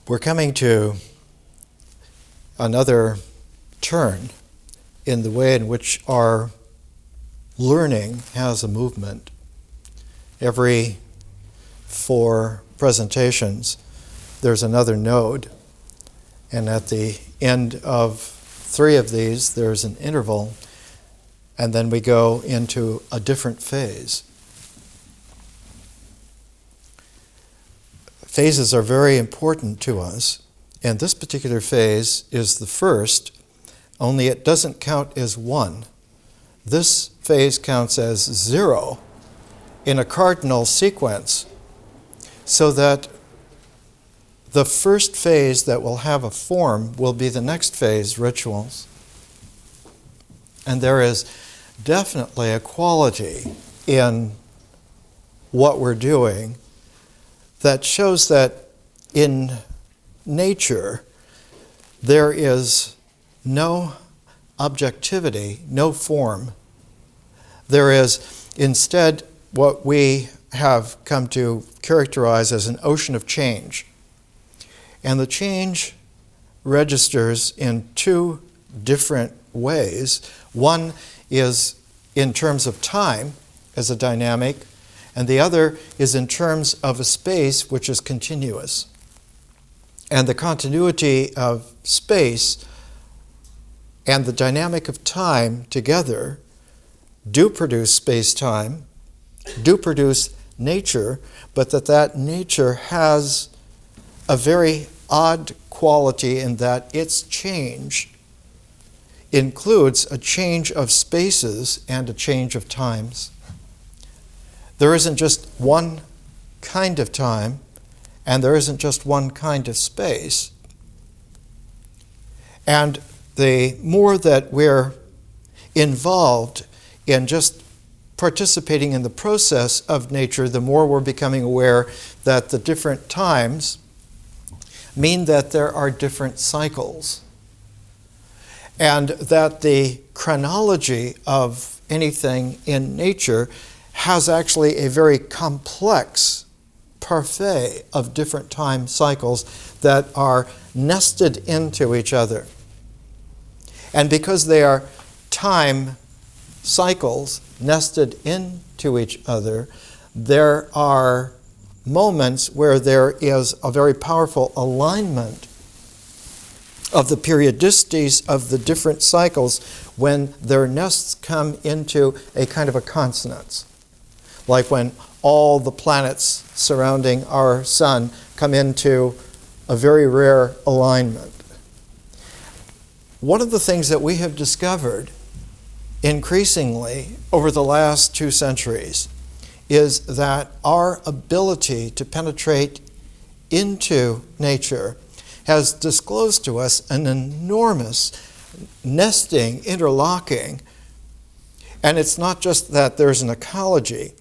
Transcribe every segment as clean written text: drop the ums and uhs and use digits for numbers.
We're coming to another turn in the way in which our learning has a movement. Every 4 presentations, there's another node, and at the end of 3 of these, there's an interval, and then we go into a different phase. Phases are very important to us, and this particular phase is the first, only it doesn't count as 1. This phase counts as 0 in a cardinal sequence, so that the first phase that will have a form will be the next phase, rituals. And there is definitely a quality in what we're doing that shows that in nature there is no objectivity, no form. There is instead what we have come to characterize as an ocean of change. And the change registers in 2 different ways. One is in terms of time as a dynamic, and the other is in terms of a space which is continuous. And the continuity of space and the dynamic of time together do produce space-time, do produce nature, but that nature has a very odd quality in that its change includes a change of spaces and a change of times. There isn't just one kind of time, and there isn't just one kind of space. And the more that we're involved in just participating in the process of nature, the more we're becoming aware that the different times mean that there are different cycles, and that the chronology of anything in nature has actually a very complex parfait of different time cycles that are nested into each other. And because they are time cycles nested into each other, there are moments where there is a very powerful alignment of the periodicities of the different cycles when their nests come into a kind of a consonance. Like when all the planets surrounding our sun come into a very rare alignment. One of the things that we have discovered increasingly over the last 2 centuries is that our ability to penetrate into nature has disclosed to us an enormous nesting, interlocking, and it's not just that there's an ecology,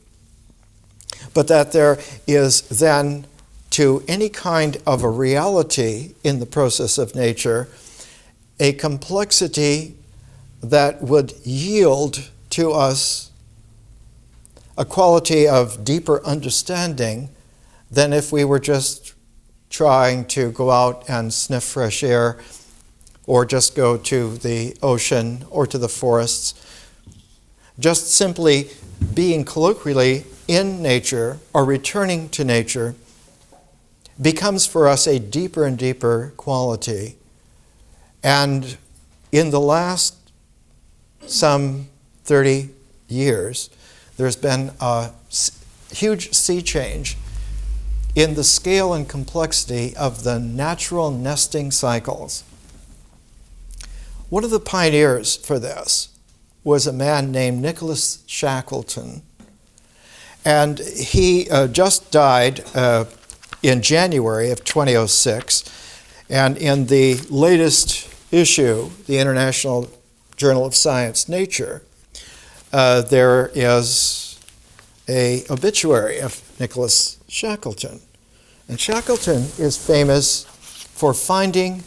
but that there is then, to any kind of a reality in the process of nature, a complexity that would yield to us a quality of deeper understanding than if we were just trying to go out and sniff fresh air, or just go to the ocean or to the forests. Just simply being colloquially in nature or returning to nature becomes for us a deeper and deeper quality. And in the last some 30 years, there's been a huge sea change in the scale and complexity of the natural nesting cycles. One of the pioneers for this was a man named Nicholas Shackleton. And he just died in January of 2006. And in the latest issue, the International Journal of Science, Nature, there is an obituary of Nicholas Shackleton. And Shackleton is famous for finding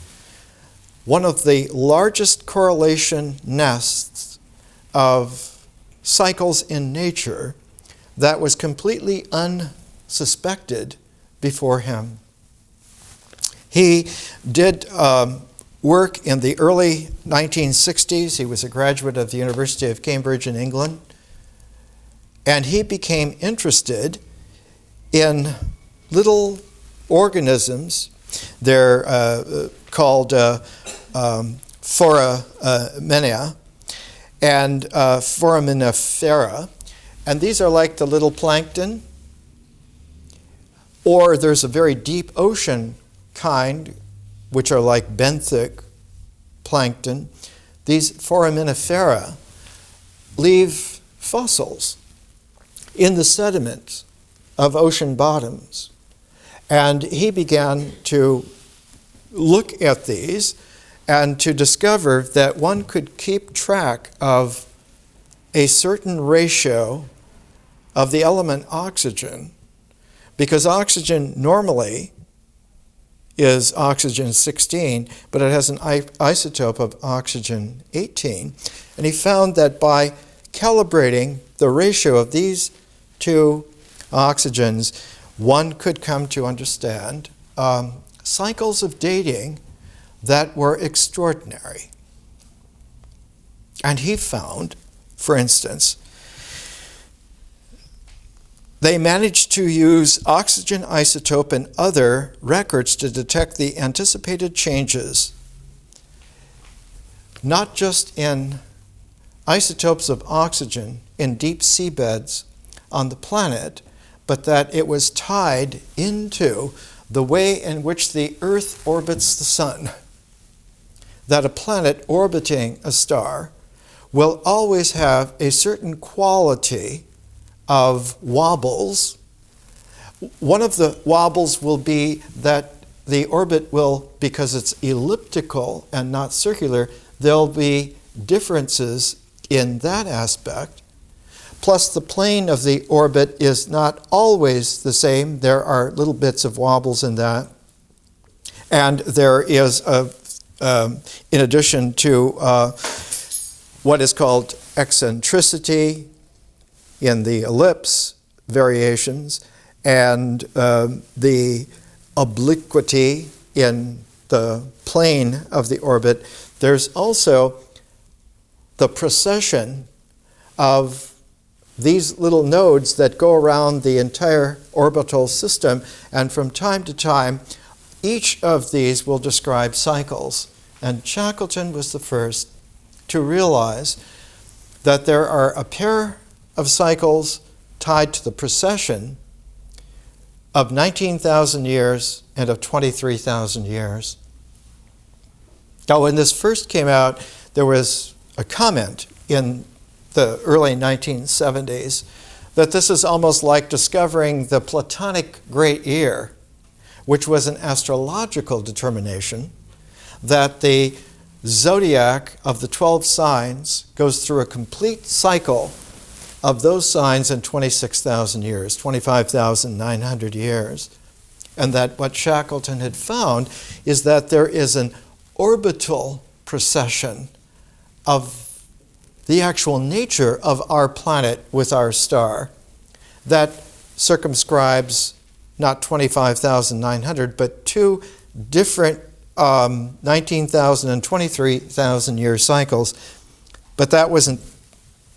one of the largest correlation nests of cycles in nature that was completely unsuspected before him. He did work in the early 1960s. He was a graduate of the University of Cambridge in England. And he became interested in little organisms. They're called foraminea and foraminifera. And these are like the little plankton. Or there's a very deep ocean kind, which are like benthic plankton. These foraminifera leave fossils in the sediment of ocean bottoms. And he began to look at these and to discover that one could keep track of a certain ratio of the element oxygen, because oxygen normally is oxygen 16, but it has an isotope of oxygen 18. And he found that by calibrating the ratio of these two oxygens, one could come to understand cycles of dating that were extraordinary. And he found, for instance, they managed to use oxygen isotope and other records to detect the anticipated changes, not just in isotopes of oxygen in deep seabeds on the planet, but that it was tied into the way in which the Earth orbits the sun. That a planet orbiting a star will always have a certain quality of wobbles. One of the wobbles will be that the orbit will, because it's elliptical and not circular, there'll be differences in that aspect. Plus, the plane of the orbit is not always the same. There are little bits of wobbles in that. And there is, in addition to what is called eccentricity in the ellipse variations, and the obliquity in the plane of the orbit, there's also the precession of these little nodes that go around the entire orbital system, and from time to time, each of these will describe cycles. And Shackleton was the first to realize that there are a pair of cycles tied to the precession of 19,000 years and of 23,000 years. Now, when this first came out, there was a comment in the early 1970s that this is almost like discovering the Platonic Great Year, which was an astrological determination that the zodiac of the 12 signs goes through a complete cycle of those signs in 26,000 years, 25,900 years. And that what Shackleton had found is that there is an orbital precession of the actual nature of our planet with our star that circumscribes not 25,900, but two different 19,000 and 23,000 year cycles. But that wasn't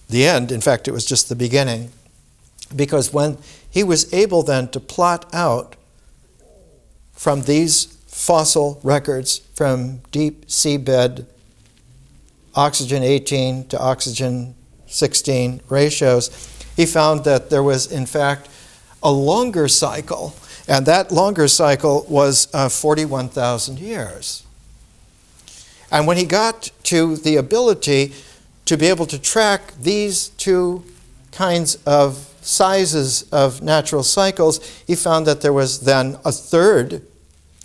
the end. In fact, it was just the beginning. Because when he was able then to plot out from these fossil records from deep seabed oxygen 18 to oxygen 16 ratios, he found that there was, in fact, a longer cycle, and that longer cycle was 41,000 years. And when he got to the ability to be able to track these two kinds of sizes of natural cycles, he found that there was then a third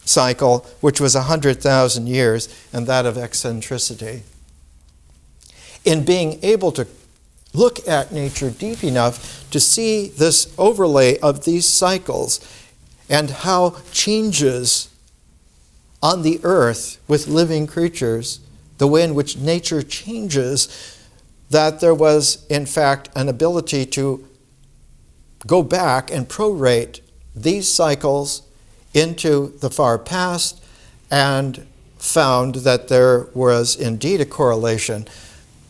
cycle, which was 100,000 years, and that of eccentricity. In being able to look at nature deep enough to see this overlay of these cycles and how changes on the earth with living creatures, the way in which nature changes, that there was, in fact, an ability to go back and prorate these cycles into the far past and found that there was indeed a correlation,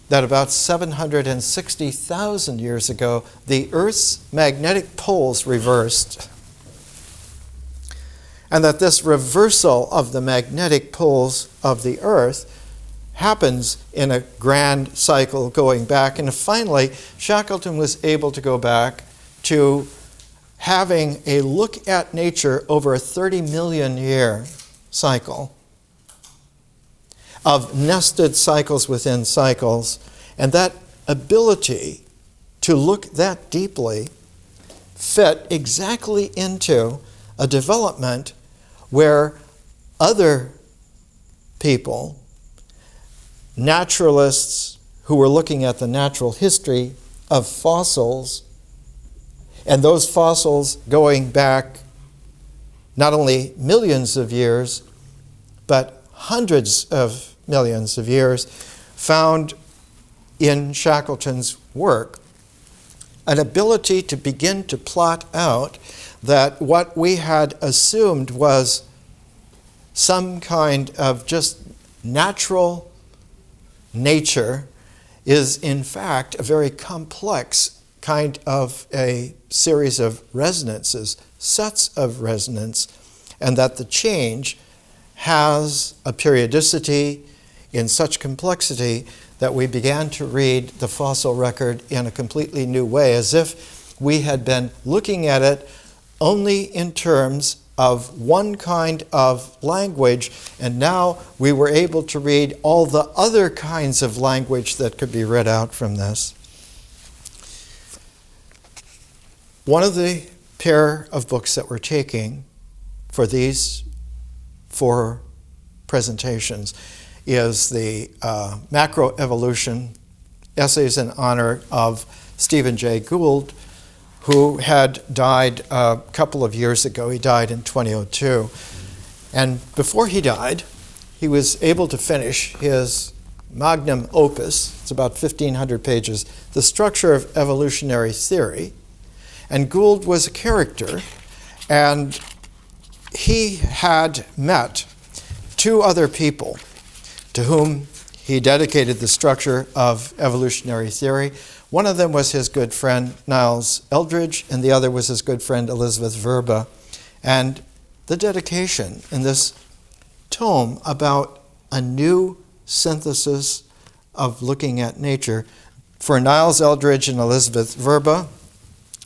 that about 760,000 years ago, the Earth's magnetic poles reversed. And that this reversal of the magnetic poles of the Earth happens in a grand cycle going back. And finally, Shackleton was able to go back to having a look at nature over a 30 million year cycle of nested cycles within cycles. And that ability to look that deeply fit exactly into a development where other people, naturalists who were looking at the natural history of fossils, and those fossils going back not only millions of years, but hundreds of millions of years, found in Shackleton's work an ability to begin to plot out that what we had assumed was some kind of just natural nature is in fact a very complex kind of a series of resonances, sets of resonance, and that the change has a periodicity in such complexity that we began to read the fossil record in a completely new way, as if we had been looking at it only in terms of one kind of language, and now we were able to read all the other kinds of language that could be read out from this. One of the pair of books that we're taking for these 4 presentations is the Macroevolution Essays in Honor of Stephen Jay Gould, who had died a couple of years ago. He died in 2002. And before he died, he was able to finish his magnum opus. It's about 1,500 pages, The Structure of Evolutionary Theory. And Gould was a character, and he had met 2 other people to whom he dedicated the structure of evolutionary theory. One of them was his good friend Niles Eldredge, and the other was his good friend Elizabeth Verba. And the dedication in this tome about a new synthesis of looking at nature, for Niles Eldredge and Elizabeth Verba,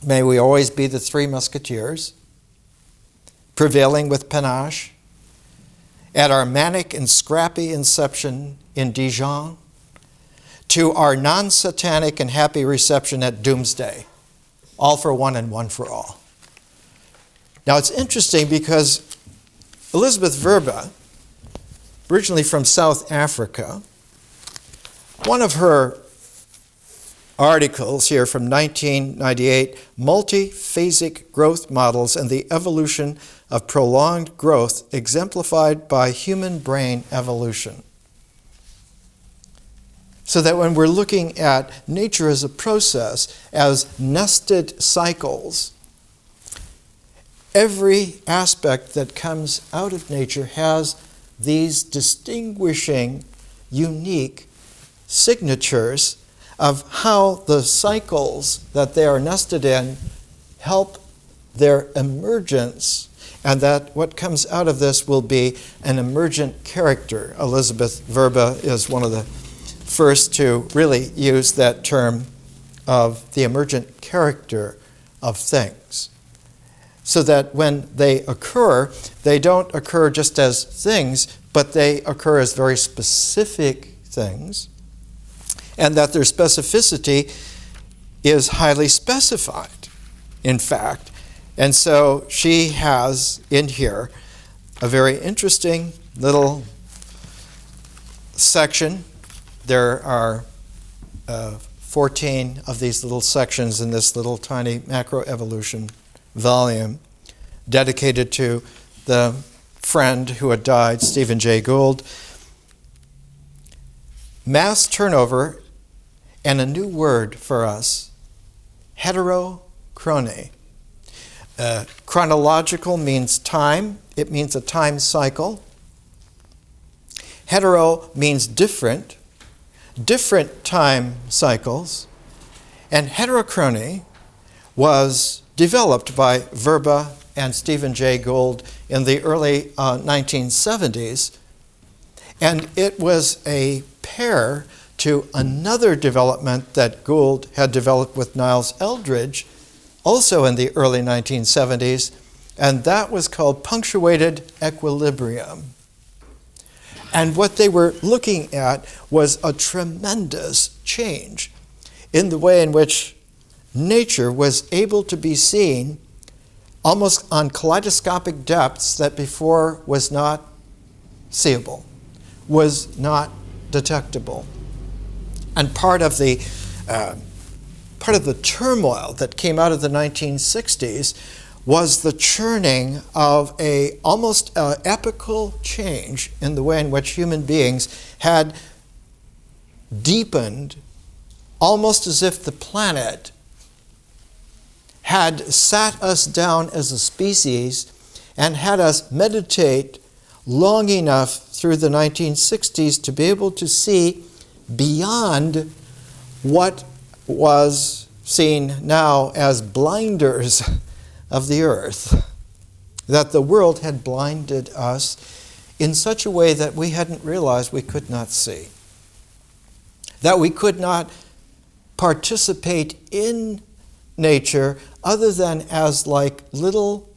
may we always be the 3 musketeers, prevailing with panache, at our manic and scrappy inception in Dijon, to our non-satanic and happy reception at doomsday, all for one and one for all. Now it's interesting because Elizabeth Verba, originally from South Africa, one of her articles here from 1998, Multiphasic Growth Models and the Evolution of Prolonged Growth Exemplified by Human Brain Evolution. So that when we're looking at nature as a process, as nested cycles, every aspect that comes out of nature has these distinguishing, unique signatures of how the cycles that they are nested in help their emergence, and that what comes out of this will be an emergent character. Elizabeth Verba is one of the first to really use that term of the emergent character of things. So that when they occur, they don't occur just as things, but they occur as very specific things, and that their specificity is highly specified, in fact. And so she has in here a very interesting little section. There are 14 of these little sections in this little tiny macroevolution volume dedicated to the friend who had died, Stephen Jay Gould. Mass turnover and a new word for us, heterochrony. Chronological means time. It means a time cycle. Hetero means different, different time cycles, and heterochrony was developed by Verba and Stephen Jay Gould in the early 1970s, and it was a pair to another development that Gould had developed with Niles Eldredge, also in the early 1970s, and that was called Punctuated Equilibrium. And what they were looking at was a tremendous change in the way in which nature was able to be seen almost on kaleidoscopic depths that before was not seeable, was not detectable. And part of the turmoil that came out of the 1960s was the churning of a almost epical change in the way in which human beings had deepened, almost as if the planet had sat us down as a species and had us meditate long enough through the 1960s to be able to see beyond what was seen now as blinders of the earth, that the world had blinded us in such a way that we hadn't realized we could not see, that we could not participate in nature other than as like little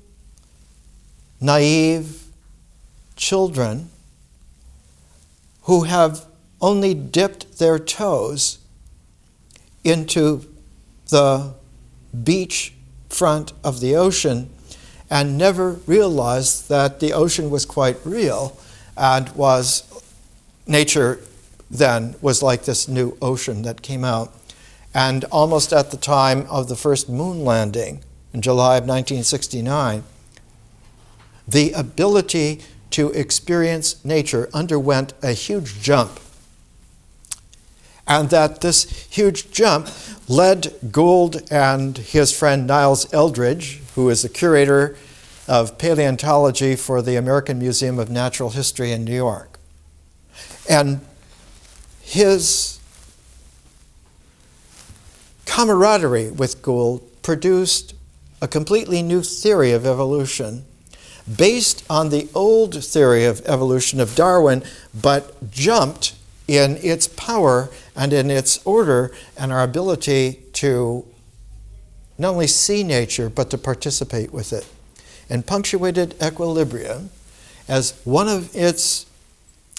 naive children who have only dipped their toes into the beach front of the ocean and never realized that the ocean was quite real and was nature then was like this new ocean that came out. And almost at the time of the first moon landing in July of 1969, the ability to experience nature underwent a huge jump. And that this huge jump led Gould and his friend Niles Eldredge, who is the curator of paleontology for the American Museum of Natural History in New York. And his camaraderie with Gould produced a completely new theory of evolution based on the old theory of evolution of Darwin, but jumped in its power and in its order and our ability to not only see nature, but to participate with it. And Punctuated Equilibrium, as one of its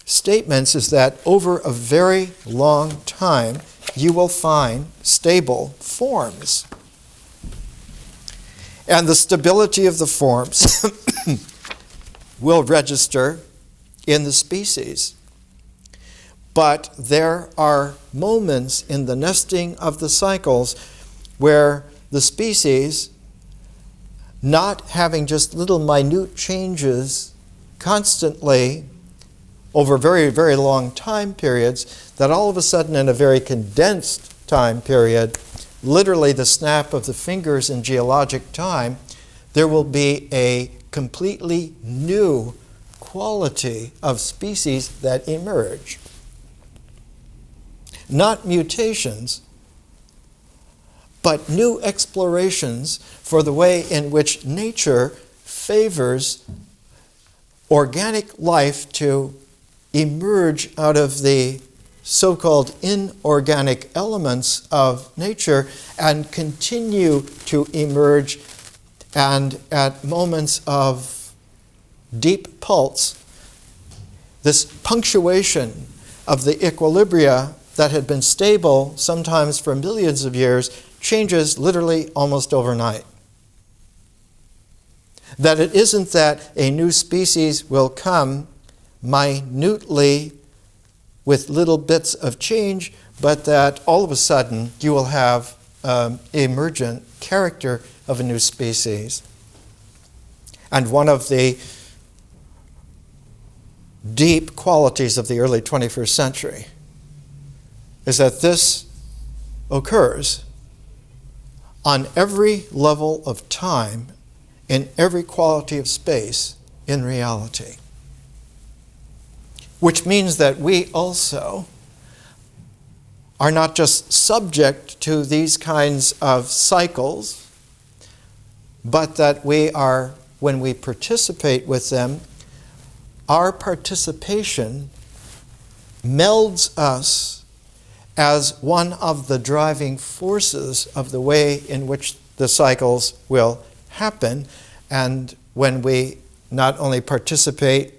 statements, is that over a very long time, you will find stable forms. And the stability of the forms will register in the species. But there are moments in the nesting of the cycles where the species, not having just little minute changes constantly over very, very long time periods, that all of a sudden in a very condensed time period, literally the snap of the fingers in geologic time, there will be a completely new quality of species that emerge. Not mutations, but new explorations for the way in which nature favors organic life to emerge out of the so-called inorganic elements of nature and continue to emerge, and at moments of deep pulse, this punctuation of the equilibria that had been stable sometimes for millions of years changes literally almost overnight. That it isn't that a new species will come minutely with little bits of change, but that all of a sudden you will have emergent character of a new species. And one of the deep qualities of the early 21st century is that this occurs on every level of time, in every quality of space, in reality. which means that we also are not just subject to these kinds of cycles, but that we are, when we participate with them, our participation melds us as one of the driving forces of the way in which the cycles will happen. And when we not only participate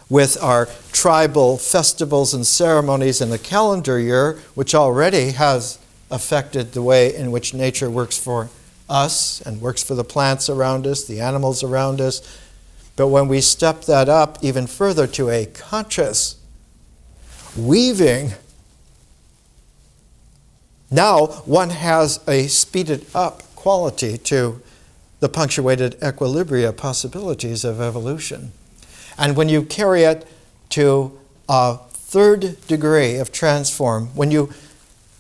with our tribal festivals and ceremonies in the calendar year, which already has affected the way in which nature works for us and works for the plants around us, the animals around us, but when we step that up even further to a conscious weaving, now one has a speeded up quality to the punctuated equilibria possibilities of evolution. And when you carry it to a third degree of transform, when you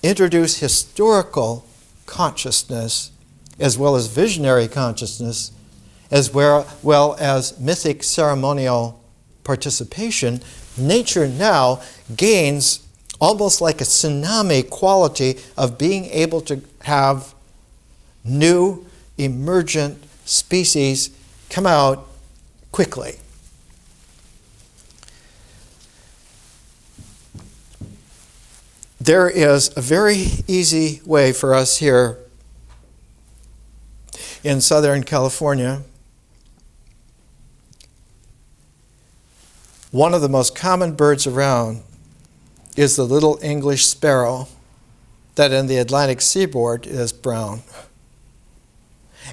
introduce historical consciousness as well as visionary consciousness, as well as mythic ceremonial participation, nature now gains almost like a tsunami quality of being able to have new emergent species come out quickly. There is a very easy way for us here in Southern California. One of the most common birds around is the little English sparrow that in the Atlantic seaboard is brown.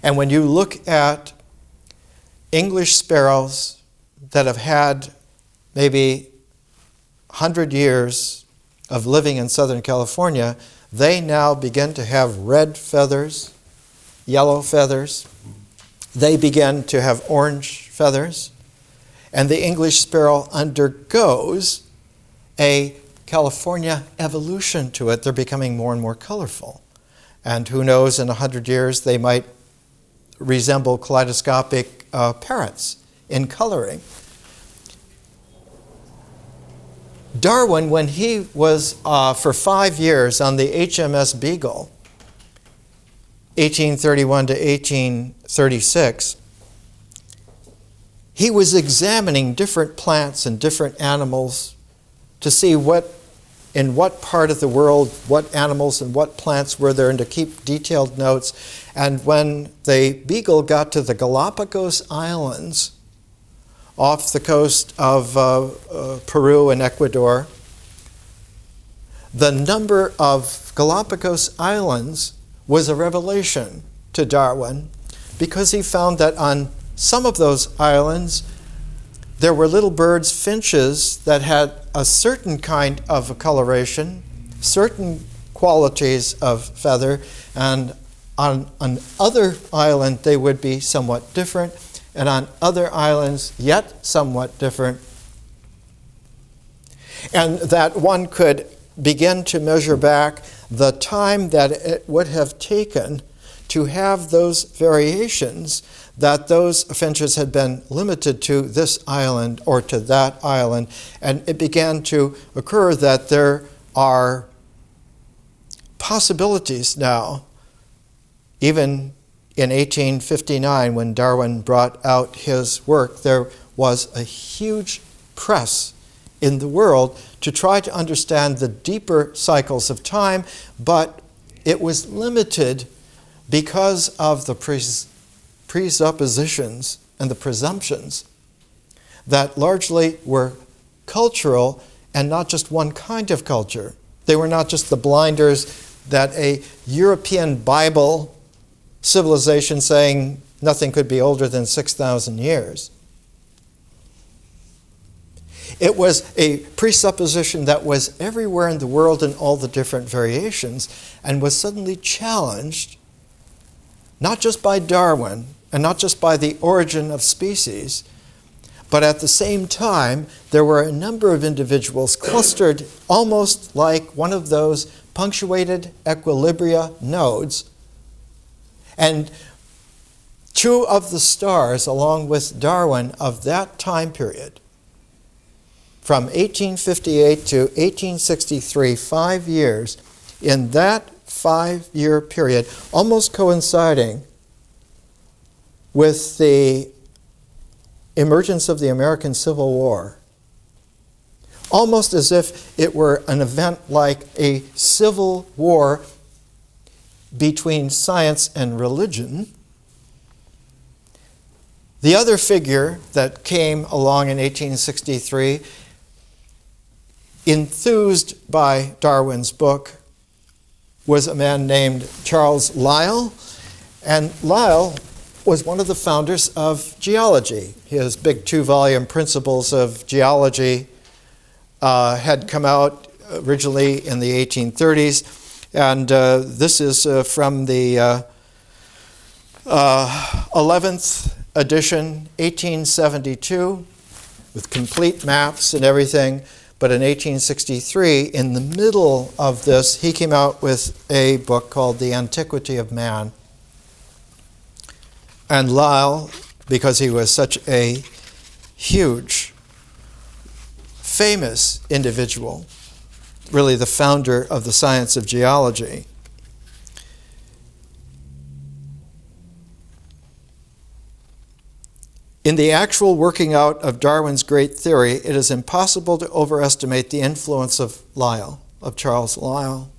And when you look at English sparrows that have had maybe 100 years of living in Southern California, they now begin to have red feathers, yellow feathers. They begin to have orange feathers. And the English sparrow undergoes a California evolution to it. They're becoming more and more colorful. And who knows, in 100 years, they might resemble kaleidoscopic parrots in coloring. Darwin, when he was for 5 years on the HMS Beagle, 1831 to 1836, he was examining different plants and different animals to see in what part of the world, what animals and what plants were there, and to keep detailed notes. And when the Beagle got to the Galapagos Islands, off the coast of Peru and Ecuador, the number of Galapagos Islands was a revelation to Darwin, because he found that on some of those islands there were little birds, finches, that had a certain kind of coloration, certain qualities of feather, and on another island they would be somewhat different, and on other islands yet somewhat different. And that one could begin to measure back the time that it would have taken to have those variations, that those finches had been limited to this island or to that island. And it began to occur that there are possibilities now, even in 1859, when Darwin brought out his work, there was a huge press in the world to try to understand the deeper cycles of time, but it was limited because of the presuppositions and the presumptions that largely were cultural and not just one kind of culture. They were not just the blinders that a European Bible civilization saying nothing could be older than 6,000 years. It was a presupposition that was everywhere in the world in all the different variations, and was suddenly challenged, not just by Darwin and not just by the origin of species, but at the same time there were a number of individuals clustered almost like one of those punctuated equilibria nodes. And two of the stars, along with Darwin, of that time period from 1858 to 1863, 5 years, in that 5-year period, almost coinciding with the emergence of the American Civil War, almost as if it were an event like a civil war between science and religion. The other figure that came along in 1863, enthused by Darwin's book, was a man named Charles Lyell. And Lyell was one of the founders of geology. His big 2-volume Principles of Geology had come out originally in the 1830s. And this is from the 11th edition, 1872, with complete maps and everything. But in 1863, in the middle of this, he came out with a book called The Antiquity of Man. And Lyell, because he was such a huge, famous individual, really the founder of the science of geology, in the actual working out of Darwin's great theory, it is impossible to overestimate the influence of Lyell, of Charles Lyell.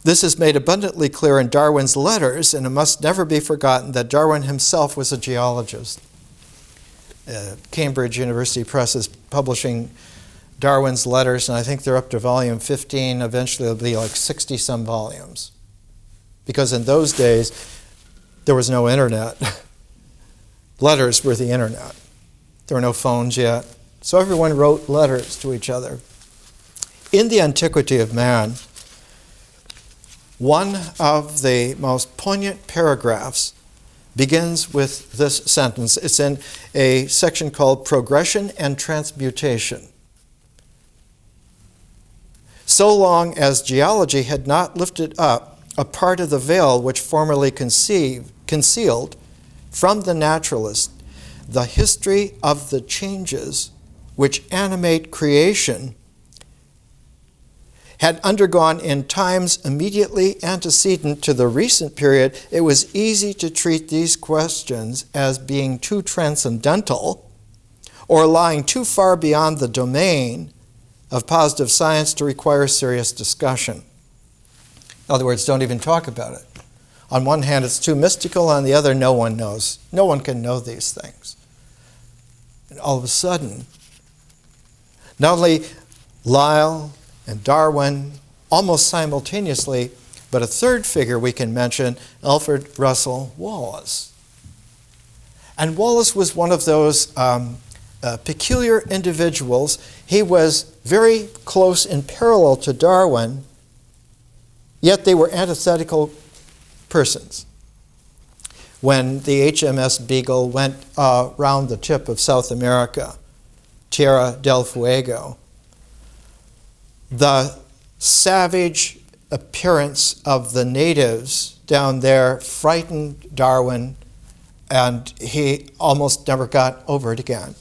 This is made abundantly clear in Darwin's letters, and it must never be forgotten that Darwin himself was a geologist. Cambridge University Press is publishing Darwin's letters, and I think they're up to volume 15. Eventually it'll be like 60-some volumes. Because in those days, there was no internet. Letters were the internet. There were no phones yet. So everyone wrote letters to each other. In The Antiquity of Man, one of the most poignant paragraphs begins with this sentence. It's in a section called Progression and Transmutation. So long as geology had not lifted up a part of the veil which formerly concealed from the naturalist the history of the changes which animate creation, had undergone in times immediately antecedent to the recent period, it was easy to treat these questions as being too transcendental or lying too far beyond the domain of positive science to require serious discussion. In other words, don't even talk about it. On one hand, it's too mystical. On the other, no one knows. No one can know these things. And all of a sudden, not only Lyell and Darwin, almost simultaneously, but a third figure we can mention, Alfred Russel Wallace. And Wallace was one of those peculiar individuals. He was very close in parallel to Darwin, yet they were antithetical persons. When the HMS Beagle went round the tip of South America, Tierra del Fuego, the savage appearance of the natives down there frightened Darwin, and he almost never got over it again.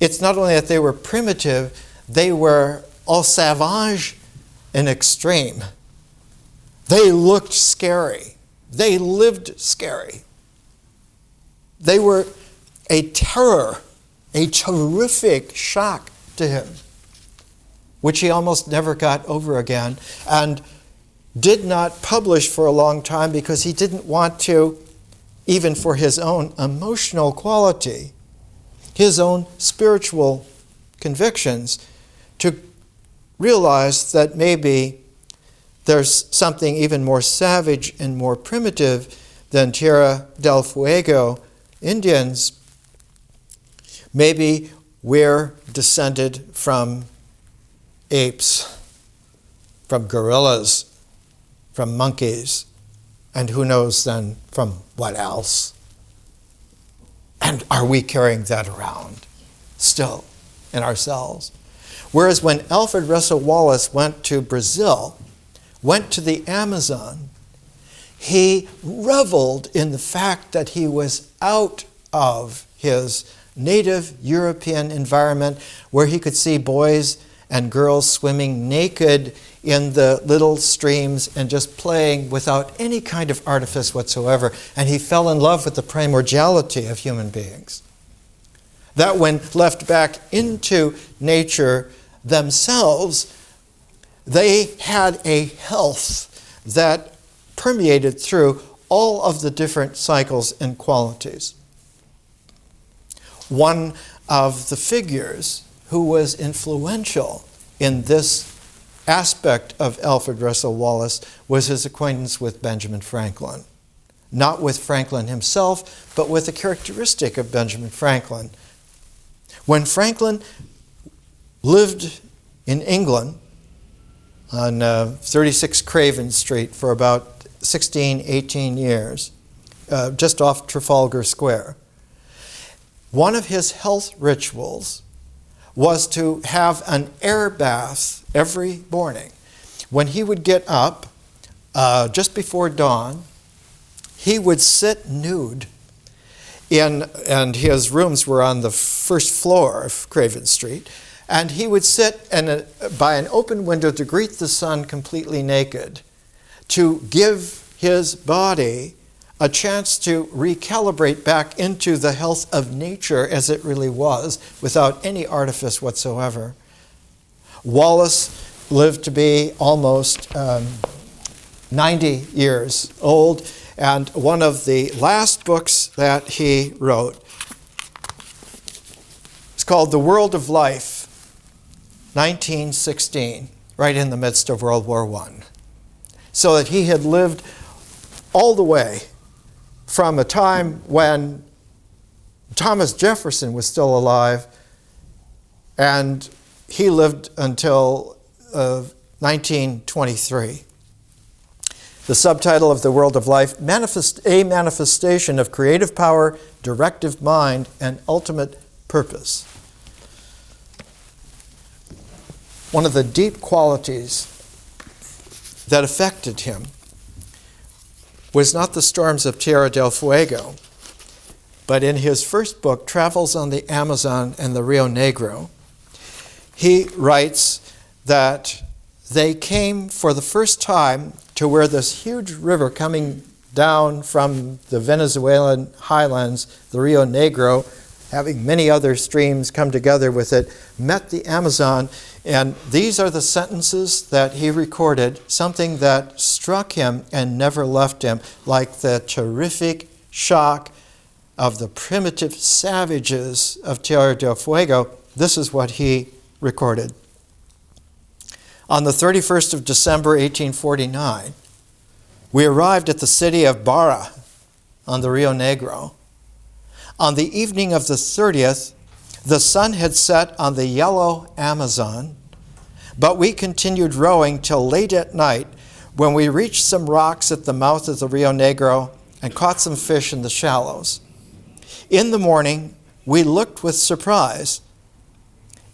It's not only that they were primitive, they were au sauvage in extreme. They looked scary. They lived scary. They were a terror, a terrific shock to him, which he almost never got over again, and did not publish for a long time because he didn't want to, even for his own emotional quality, his own spiritual convictions, to realize that maybe there's something even more savage and more primitive than Tierra del Fuego Indians. Maybe we're descended from apes, from gorillas, from monkeys, and who knows then from what else? And are we carrying that around still in ourselves? Whereas when Alfred Russel Wallace went to Brazil, went to the Amazon, he reveled in the fact that he was out of his native European environment where he could see boys and girls swimming naked in the little streams and just playing without any kind of artifice whatsoever. And he fell in love with the primordiality of human beings. That when left back into nature themselves, they had a health that permeated through all of the different cycles and qualities. One of the figures who was influential in this aspect of Alfred Russel Wallace was his acquaintance with Benjamin Franklin. Not with Franklin himself, but with a characteristic of Benjamin Franklin. When Franklin lived in England on 36 Craven Street for about 16, 18 years, just off Trafalgar Square, one of his health rituals was to have an air bath every morning. When he would get up, just before dawn, he would sit nude and his rooms were on the first floor of Craven Street, and he would sit by an open window to greet the sun completely naked, to give his body a chance to recalibrate back into the health of nature as it really was, without any artifice whatsoever. Wallace lived to be almost 90 years old, and one of the last books that he wrote is called The World of Life, 1916, right in the midst of World War I. So that he had lived all the way from a time when Thomas Jefferson was still alive, and he lived until 1923. The subtitle of The World of Life, A Manifestation of Creative Power, Directive Mind, and Ultimate Purpose. One of the deep qualities that affected him was not the storms of Tierra del Fuego, but in his first book, Travels on the Amazon and the Rio Negro, he writes that they came for the first time to where this huge river coming down from the Venezuelan highlands, the Rio Negro, having many other streams come together with it, met the Amazon. And these are the sentences that he recorded, something that struck him and never left him, like the terrific shock of the primitive savages of Tierra del Fuego. This is what he recorded. On the 31st of December, 1849, we arrived at the city of Barra on the Rio Negro. On the evening of the 30th, the sun had set on the yellow Amazon, but we continued rowing till late at night, when we reached some rocks at the mouth of the Rio Negro and caught some fish in the shallows. In the morning, we looked with surprise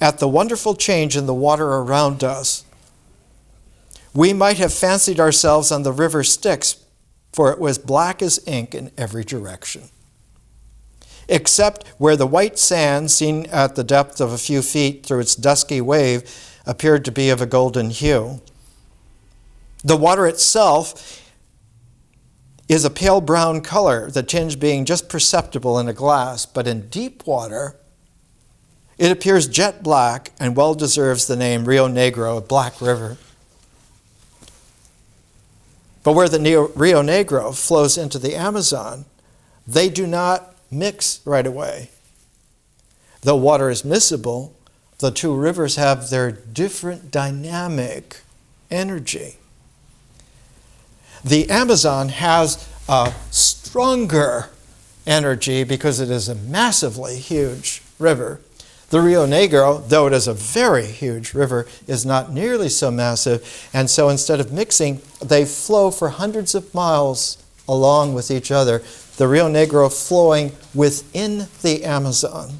at the wonderful change in the water around us. We might have fancied ourselves on the river Styx, for it was black as ink in every direction, except where the white sand, seen at the depth of a few feet through its dusky wave, appeared to be of a golden hue. The water itself is a pale brown color, the tinge being just perceptible in a glass, but in deep water, it appears jet black and well deserves the name Rio Negro, a black river. But where the Rio Negro flows into the Amazon, they do not mix right away. Though water is miscible, the two rivers have their different dynamic energy. The Amazon has a stronger energy because it is a massively huge river. The Rio Negro, though it is a very huge river, is not nearly so massive, and so instead of mixing, they flow for hundreds of miles along with each other, the Rio Negro flowing within the Amazon.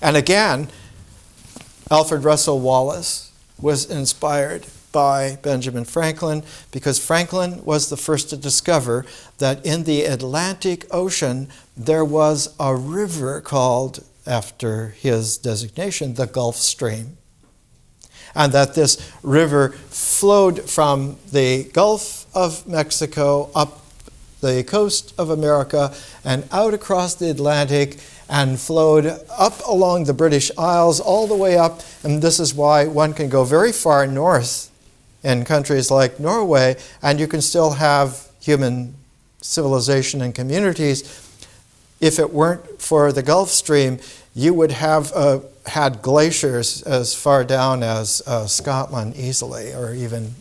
And again, Alfred Russel Wallace was inspired by Benjamin Franklin, because Franklin was the first to discover that in the Atlantic Ocean there was a river called, after his designation, the Gulf Stream. And that this river flowed from the Gulf of Mexico up the coast of America and out across the Atlantic and flowed up along the British Isles all the way up. And this is why one can go very far north in countries like Norway, and you can still have human civilization and communities. If it weren't for the Gulf Stream, you would have had glaciers as far down as Scotland easily, or even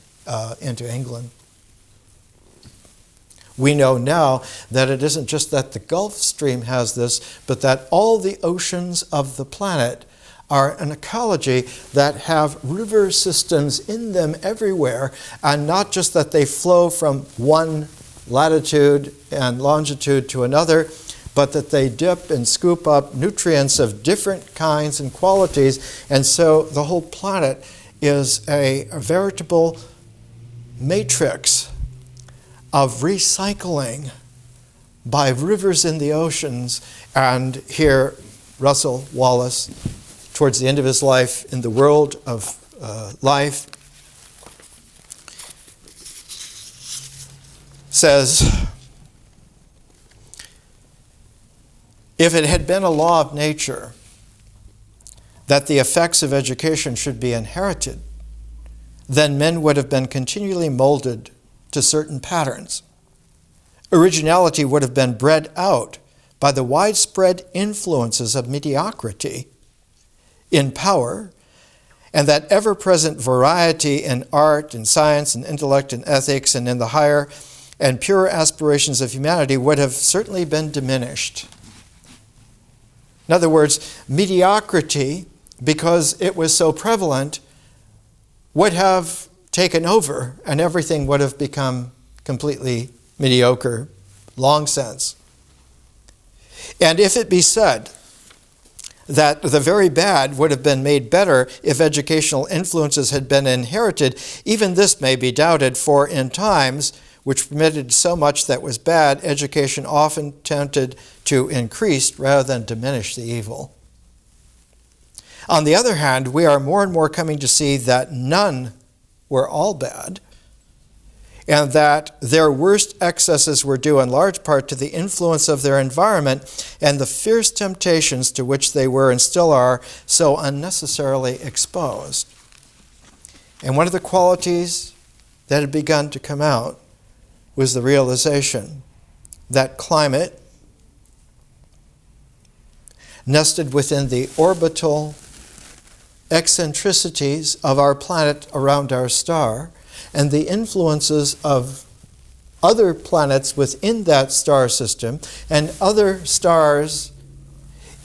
into England. We know now that it isn't just that the Gulf Stream has this, but that all the oceans of the planet are an ecology that have river systems in them everywhere, and not just that they flow from one latitude and longitude to another, but that they dip and scoop up nutrients of different kinds and qualities. And so the whole planet is a veritable matrix of recycling by rivers in the oceans. And here Russell Wallace, towards the end of his life, in the world of life, says, if it had been a law of nature that the effects of education should be inherited, then men would have been continually molded to certain patterns. Originality would have been bred out by the widespread influences of mediocrity in power, and that ever-present variety in art and science and intellect and ethics and in the higher and purer aspirations of humanity would have certainly been diminished. In other words, mediocrity, because it was so prevalent, would have taken over and everything would have become completely mediocre long since. And if it be said that the very bad would have been made better if educational influences had been inherited, even this may be doubted, for in times which permitted so much that was bad, education often tended to increase rather than diminish the evil. On the other hand, we are more and more coming to see that none were all bad, and that their worst excesses were due in large part to the influence of their environment and the fierce temptations to which they were and still are so unnecessarily exposed. And one of the qualities that had begun to come out was the realization that climate, nested within the orbital eccentricities of our planet around our star, and the influences of other planets within that star system and other stars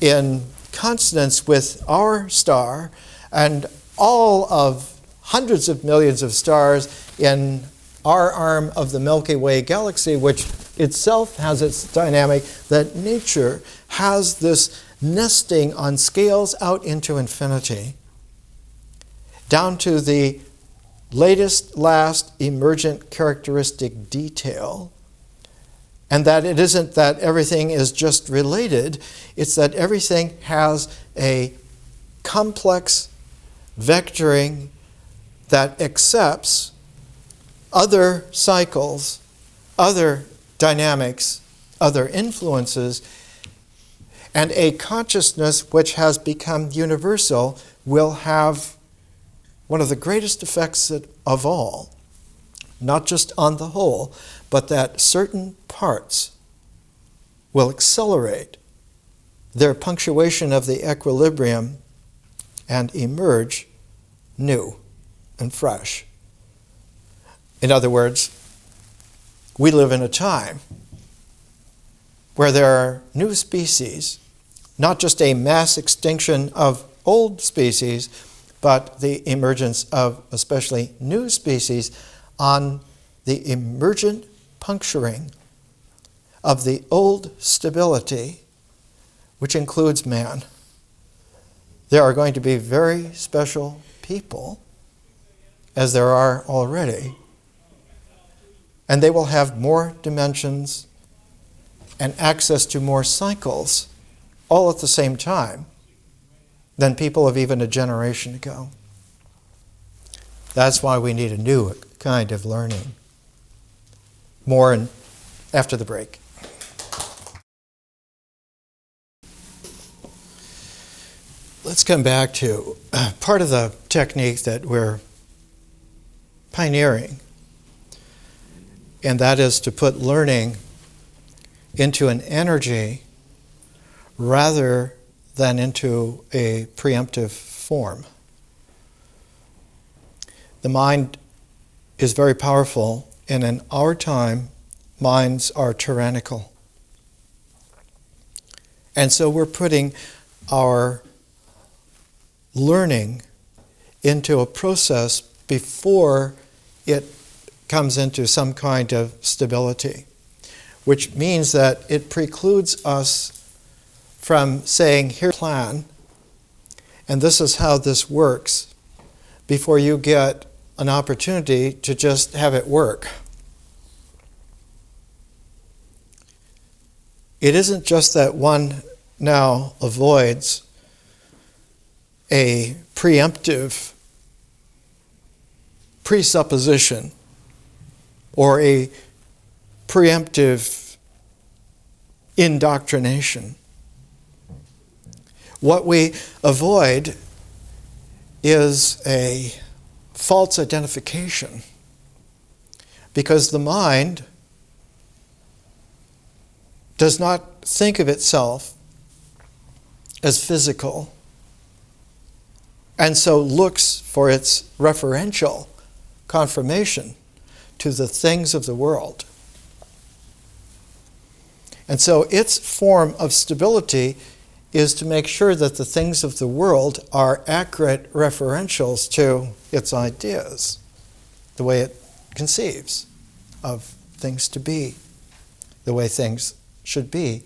in consonance with our star, and all of hundreds of millions of stars in our arm of the Milky Way galaxy, which itself has its dynamic, that nature has this nesting on scales out into infinity, down to the last emergent characteristic detail. And that it isn't that everything is just related, it's that everything has a complex vectoring that accepts other cycles, other dynamics, other influences, and a consciousness which has become universal will have one of the greatest effects of all, not just on the whole, but that certain parts will accelerate their punctuation of the equilibrium and emerge new and fresh. In other words, we live in a time where there are new species, not just a mass extinction of old species, but the emergence of especially new species on the emergent puncturing of the old stability, which includes man. There are going to be very special people as there are already. And they will have more dimensions and access to more cycles all at the same time than people of even a generation ago. That's why we need a new kind of learning. More after the break. Let's come back to part of the technique that we're pioneering, and that is to put learning into an energy rather than into a preemptive form. The mind is very powerful, and in our time, minds are tyrannical. And so we're putting our learning into a process before it comes into some kind of stability, which means that it precludes us from saying, here's a plan, and this is how this works, before you get an opportunity to just have it work. It isn't just that one now avoids a preemptive presupposition or a preemptive indoctrination. What we avoid is a false identification, because the mind does not think of itself as physical, and so looks for its referential confirmation to the things of the world. And so its form of stability is to make sure that the things of the world are accurate referentials to its ideas, the way it conceives of things to be, the way things should be.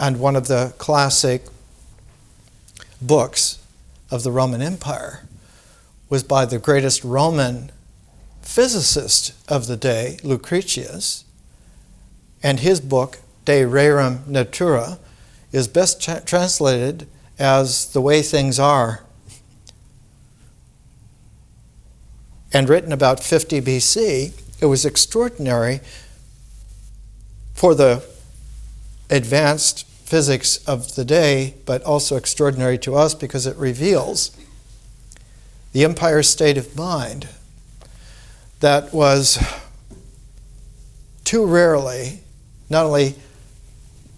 And one of the classic books of the Roman Empire was by the greatest Roman physicist of the day, Lucretius, and his book, De Rerum Natura, is best translated as The Way Things Are, and written about 50 BC. It was extraordinary for the advanced physics of the day, but also extraordinary to us because it reveals the empire's state of mind that was too rarely not only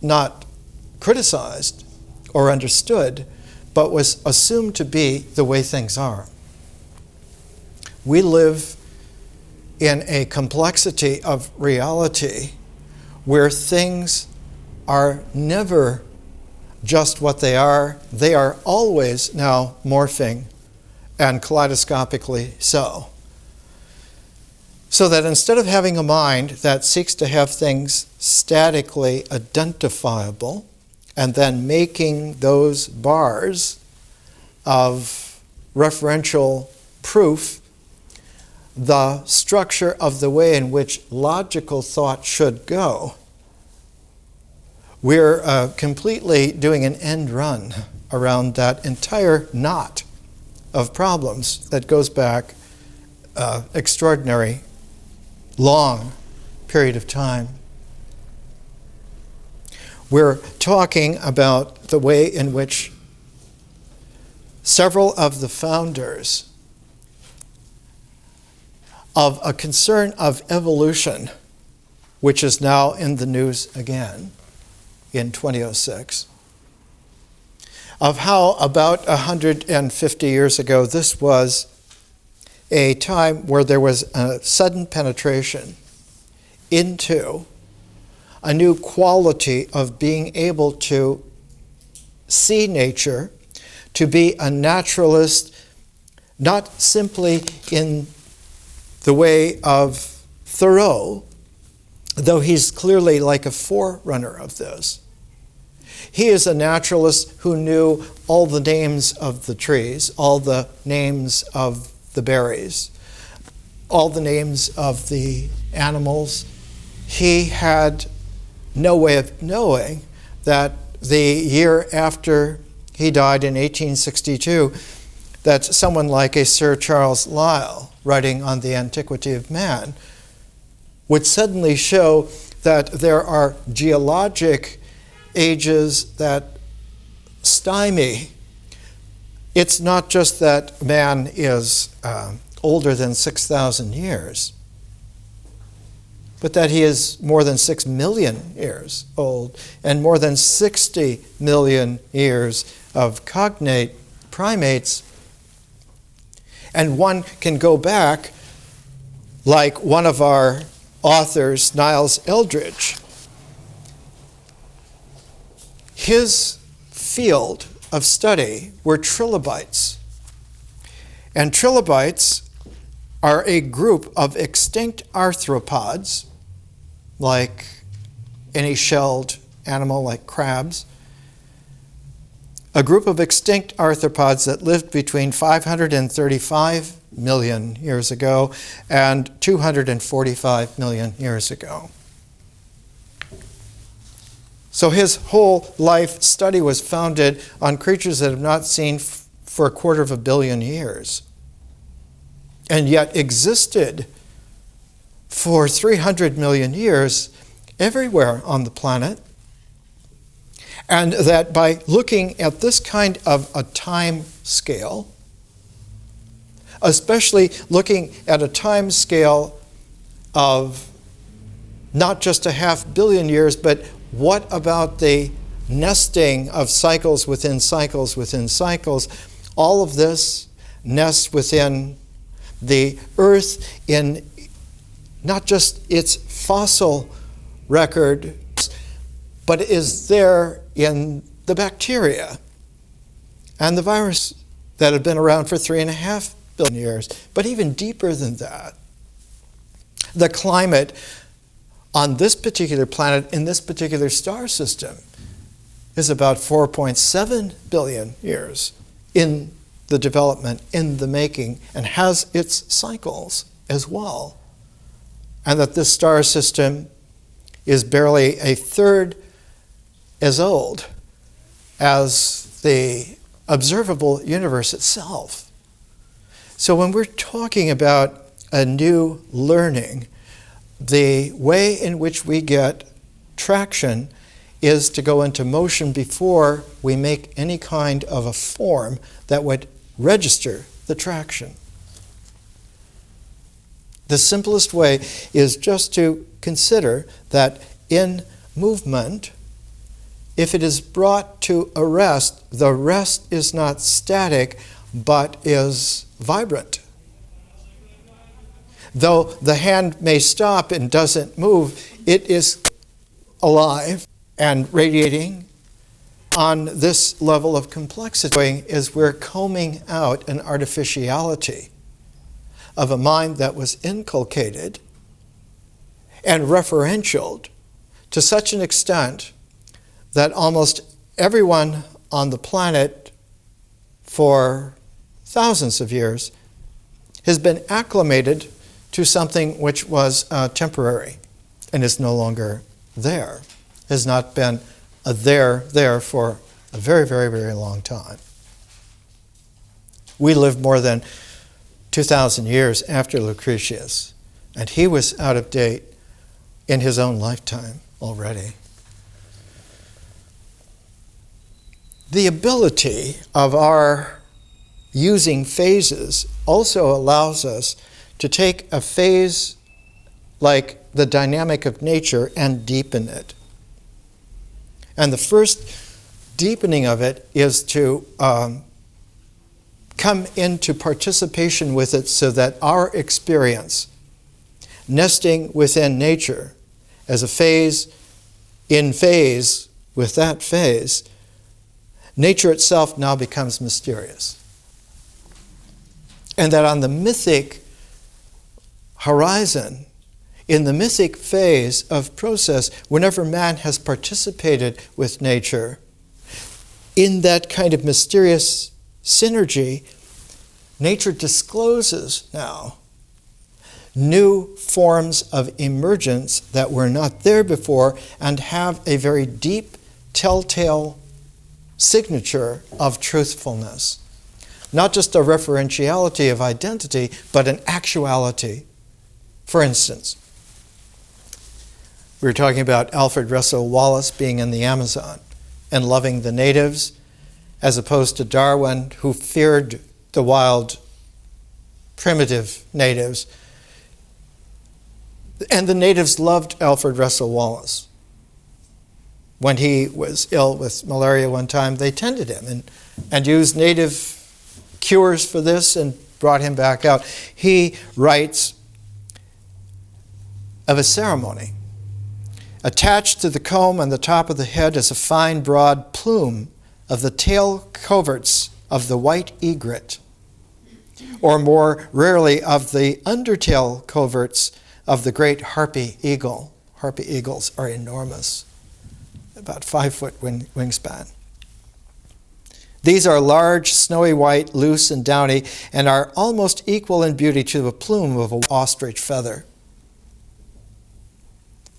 not criticized or understood, but was assumed to be the way things are. We live in a complexity of reality where things are never just what they are always now morphing, and kaleidoscopically so. So that instead of having a mind that seeks to have things statically identifiable and then making those bars of referential proof the structure of the way in which logical thought should go, we're completely doing an end run around that entire knot of problems that goes back extraordinary long period of time. We're talking about the way in which several of the founders of a concern of evolution, which is now in the news again in 2006, of how about 150 years ago this was a time where there was a sudden penetration into a new quality of being able to see nature, to be a naturalist, not simply in the way of Thoreau, though he's clearly like a forerunner of this. He is a naturalist who knew all the names of the trees, all the names of the berries, all the names of the animals. He had no way of knowing that the year after he died in 1862, that someone like a Sir Charles Lyell, writing on the antiquity of man, would suddenly show that there are geologic ages that stymie. It's not just that man is older than 6,000 years, but that he is more than 6 million years old and more than 60 million years of cognate primates. And one can go back, like one of our authors, Niles Eldridge. His field of study were trilobites. And trilobites are a group of extinct arthropods, like any shelled animal like crabs, a group of extinct arthropods that lived between 535 million years ago and 245 million years ago. So his whole life study was founded on creatures that have not seen for 250 million years, and yet existed for 300 million years everywhere on the planet. And that by looking at this kind of a time scale, especially looking at a time scale of not just 500 million years, but what about the nesting of cycles within cycles within cycles? All of this nests within the Earth in not just its fossil record, but is there in the bacteria and the virus that have been around for 3.5 billion years. But even deeper than that, the climate on this particular planet, in this particular star system, is about 4.7 billion years in the development, in the making, and has its cycles as well. And that this star system is barely a third as old as the observable universe itself. So when we're talking about a new learning, the way in which we get traction is to go into motion before we make any kind of a form that would register the traction. The simplest way is just to consider that in movement, if it is brought to a rest, the rest is not static, but is vibrant. Though the hand may stop and doesn't move, it is alive and radiating on this level of complexity as we're combing out an artificiality of a mind that was inculcated and referentialed to such an extent that almost everyone on the planet for thousands of years has been acclimated to something which was temporary and is no longer there, has not been there for a very, very, very long time. We live more than 2,000 years after Lucretius, and he was out of date in his own lifetime already. The ability of our using phases also allows us to take a phase like the dynamic of nature and deepen it. And the first deepening of it is to come into participation with it so that our experience, nesting within nature as a phase in phase with that phase, nature itself now becomes mysterious. And that on the mythic horizon, in the mythic phase of process, whenever man has participated with nature, in that kind of mysterious synergy, nature discloses now new forms of emergence that were not there before and have a very deep, telltale signature of truthfulness. Not just a referentiality of identity, but an actuality. For instance, we were talking about Alfred Russel Wallace being in the Amazon and loving the natives, as opposed to Darwin, who feared the wild, primitive natives. And the natives loved Alfred Russel Wallace. When he was ill with malaria one time, they tended him and used native cures for this and brought him back out. He writes of a ceremony. Attached to the comb on the top of the head is a fine broad plume of the tail coverts of the white egret, or more rarely of the undertail coverts of the great Harpy eagle. Harpy eagles are enormous, about 5-foot wingspan. These are large, snowy white, loose and downy, and are almost equal in beauty to the plume of an ostrich feather.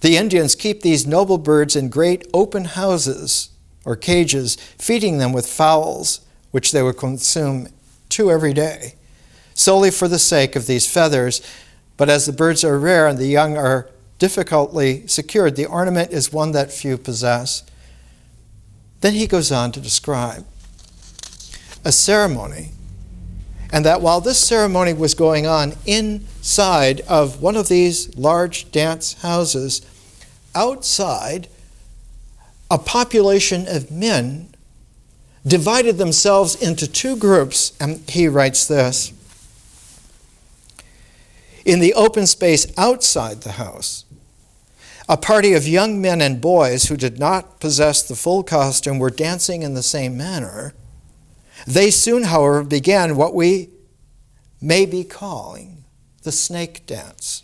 The Indians keep these noble birds in great open houses or cages, feeding them with fowls, which they would consume 2 every day, solely for the sake of these feathers. But as the birds are rare and the young are difficultly secured, the ornament is one that few possess. Then he goes on to describe a ceremony, and that while this ceremony was going on inside of one of these large dance houses, outside, a population of men divided themselves into 2 groups, and he writes this: in the open space outside the house, a party of young men and boys who did not possess the full costume were dancing in the same manner. They soon, however, began what we may be calling the snake dance.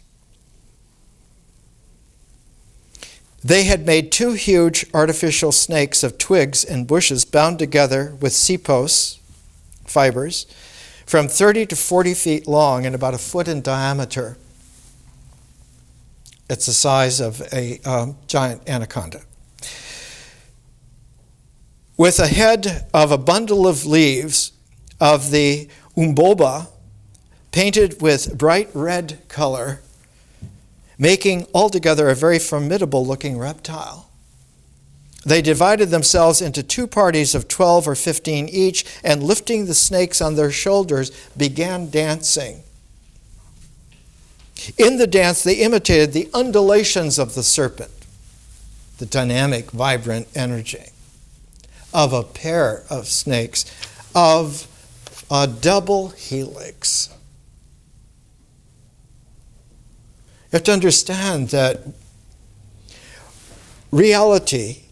They had made 2 huge artificial snakes of twigs and bushes bound together with sea-posts, fibers, from 30 to 40 feet long and about 1 foot in diameter. It's the size of a giant anaconda. With a head of a bundle of leaves of the umboba, painted with bright red color, making altogether a very formidable-looking reptile. They divided themselves into 2 parties of 12 or 15 each, and lifting the snakes on their shoulders, began dancing. In the dance, they imitated the undulations of the serpent, the dynamic, vibrant energy of a pair of snakes, of a double helix. You have to understand that reality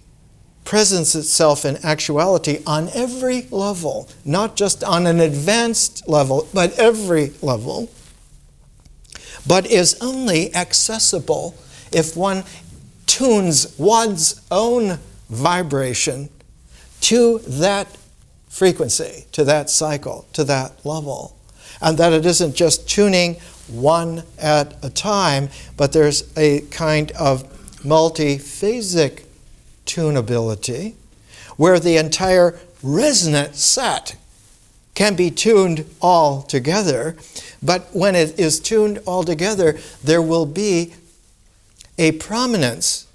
presents itself in actuality on every level, not just on an advanced level, but every level, but is only accessible if one tunes one's own vibration to that frequency, to that cycle, to that level. And that it isn't just tuning one at a time, but there's a kind of multiphasic tunability where the entire resonant set can be tuned all together. But when it is tuned all together, there will be a prominence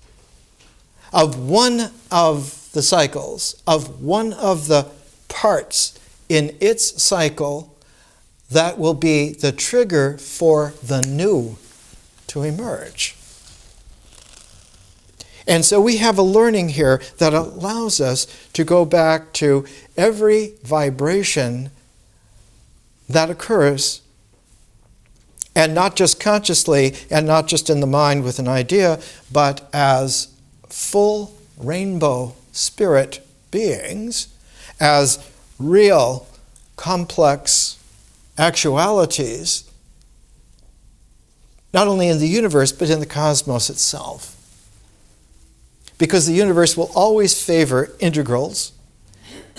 of one of the cycles, of one of the parts in its cycle that will be the trigger for the new to emerge. And so we have a learning here that allows us to go back to every vibration that occurs, and not just consciously and not just in the mind with an idea, but as full rainbow spirit beings, as real complex actualities, not only in the universe, but in the cosmos itself. Because the universe will always favor integrals,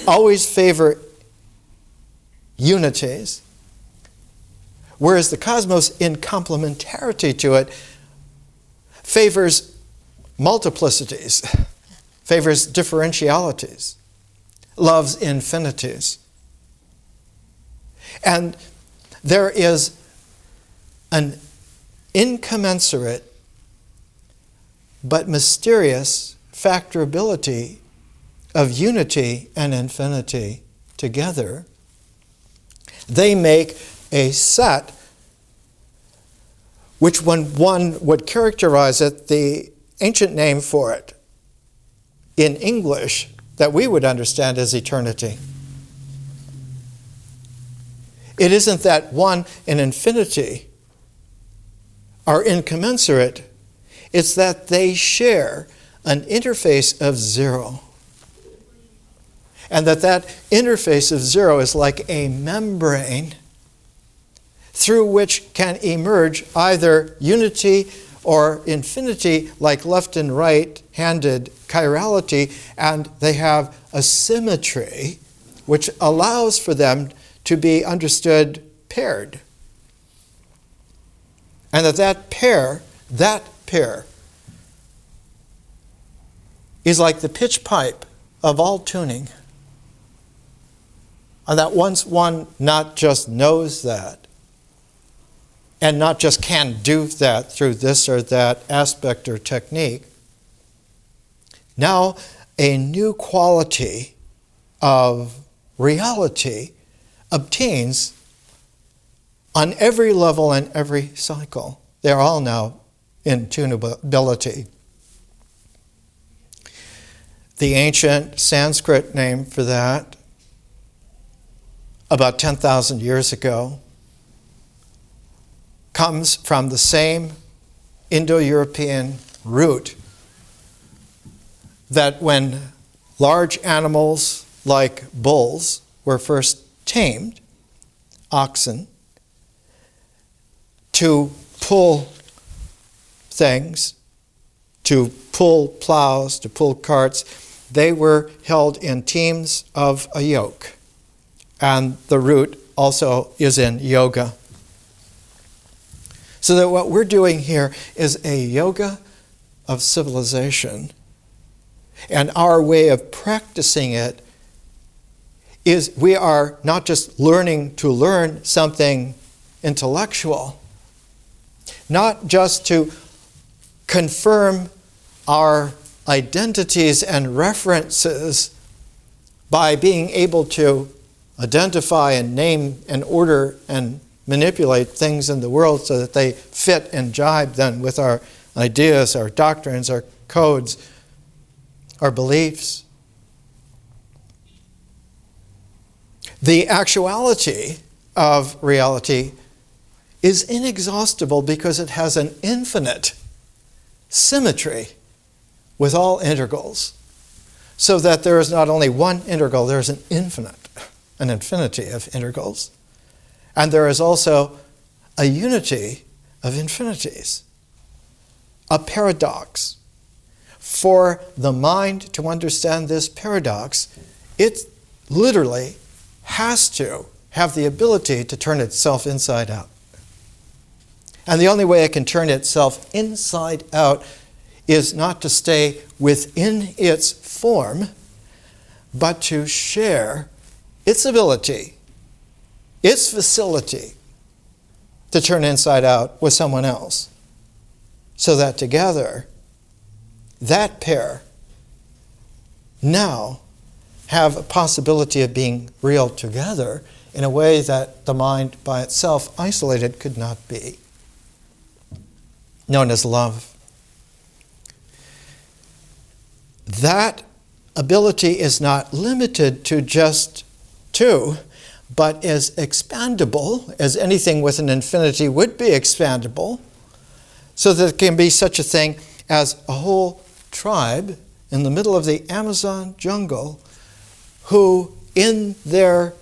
always favor unities, Whereas the cosmos, in complementarity to it, favors multiplicities, favors differentialities, loves infinities. And there is an incommensurate but mysterious factorability of unity and infinity together. They make a set which, when one would characterize it, the ancient name for it in English that we would understand as eternity. It isn't that one and infinity are incommensurate, it's that they share an interface of zero. And that interface of zero is like a membrane through which can emerge either unity or infinity, like left and right-handed chirality, and they have a symmetry which allows for them to be understood paired. And that pair is like the pitch pipe of all tuning. And that once one not just knows that, and not just can do that through this or that aspect or technique, now a new quality of reality obtains on every level and every cycle. They're all now in tunability. The ancient Sanskrit name for that, about 10,000 years ago, comes from the same Indo-European root that when large animals like bulls were first tamed, oxen, to pull things, to pull plows, to pull carts, they were held in teams of a yoke. And the root also is in yoga. So that what we're doing here is a yoga of civilization. And our way of practicing it is we are not just learning to learn something intellectual, not just to confirm our identities and references by being able to identify and name and order and manipulate things in the world so that they fit and jibe then with our ideas, our doctrines, our codes, our beliefs. The actuality of reality is inexhaustible because it has an infinite symmetry with all integrals, so that there is not only one integral, there is an infinity of integrals. And there is also a unity of infinities, a paradox. For the mind to understand this paradox, it literally has to have the ability to turn itself inside out. And the only way it can turn itself inside out is not to stay within its form, but to share its ability, its facility to turn inside out with someone else, so that together, that pair now have a possibility of being real together in a way that the mind by itself, isolated, could not be, known as love. That ability is not limited to just two, but is expandable, as anything with an infinity would be expandable, so that it can be such a thing as a whole tribe in the middle of the Amazon jungle who, in their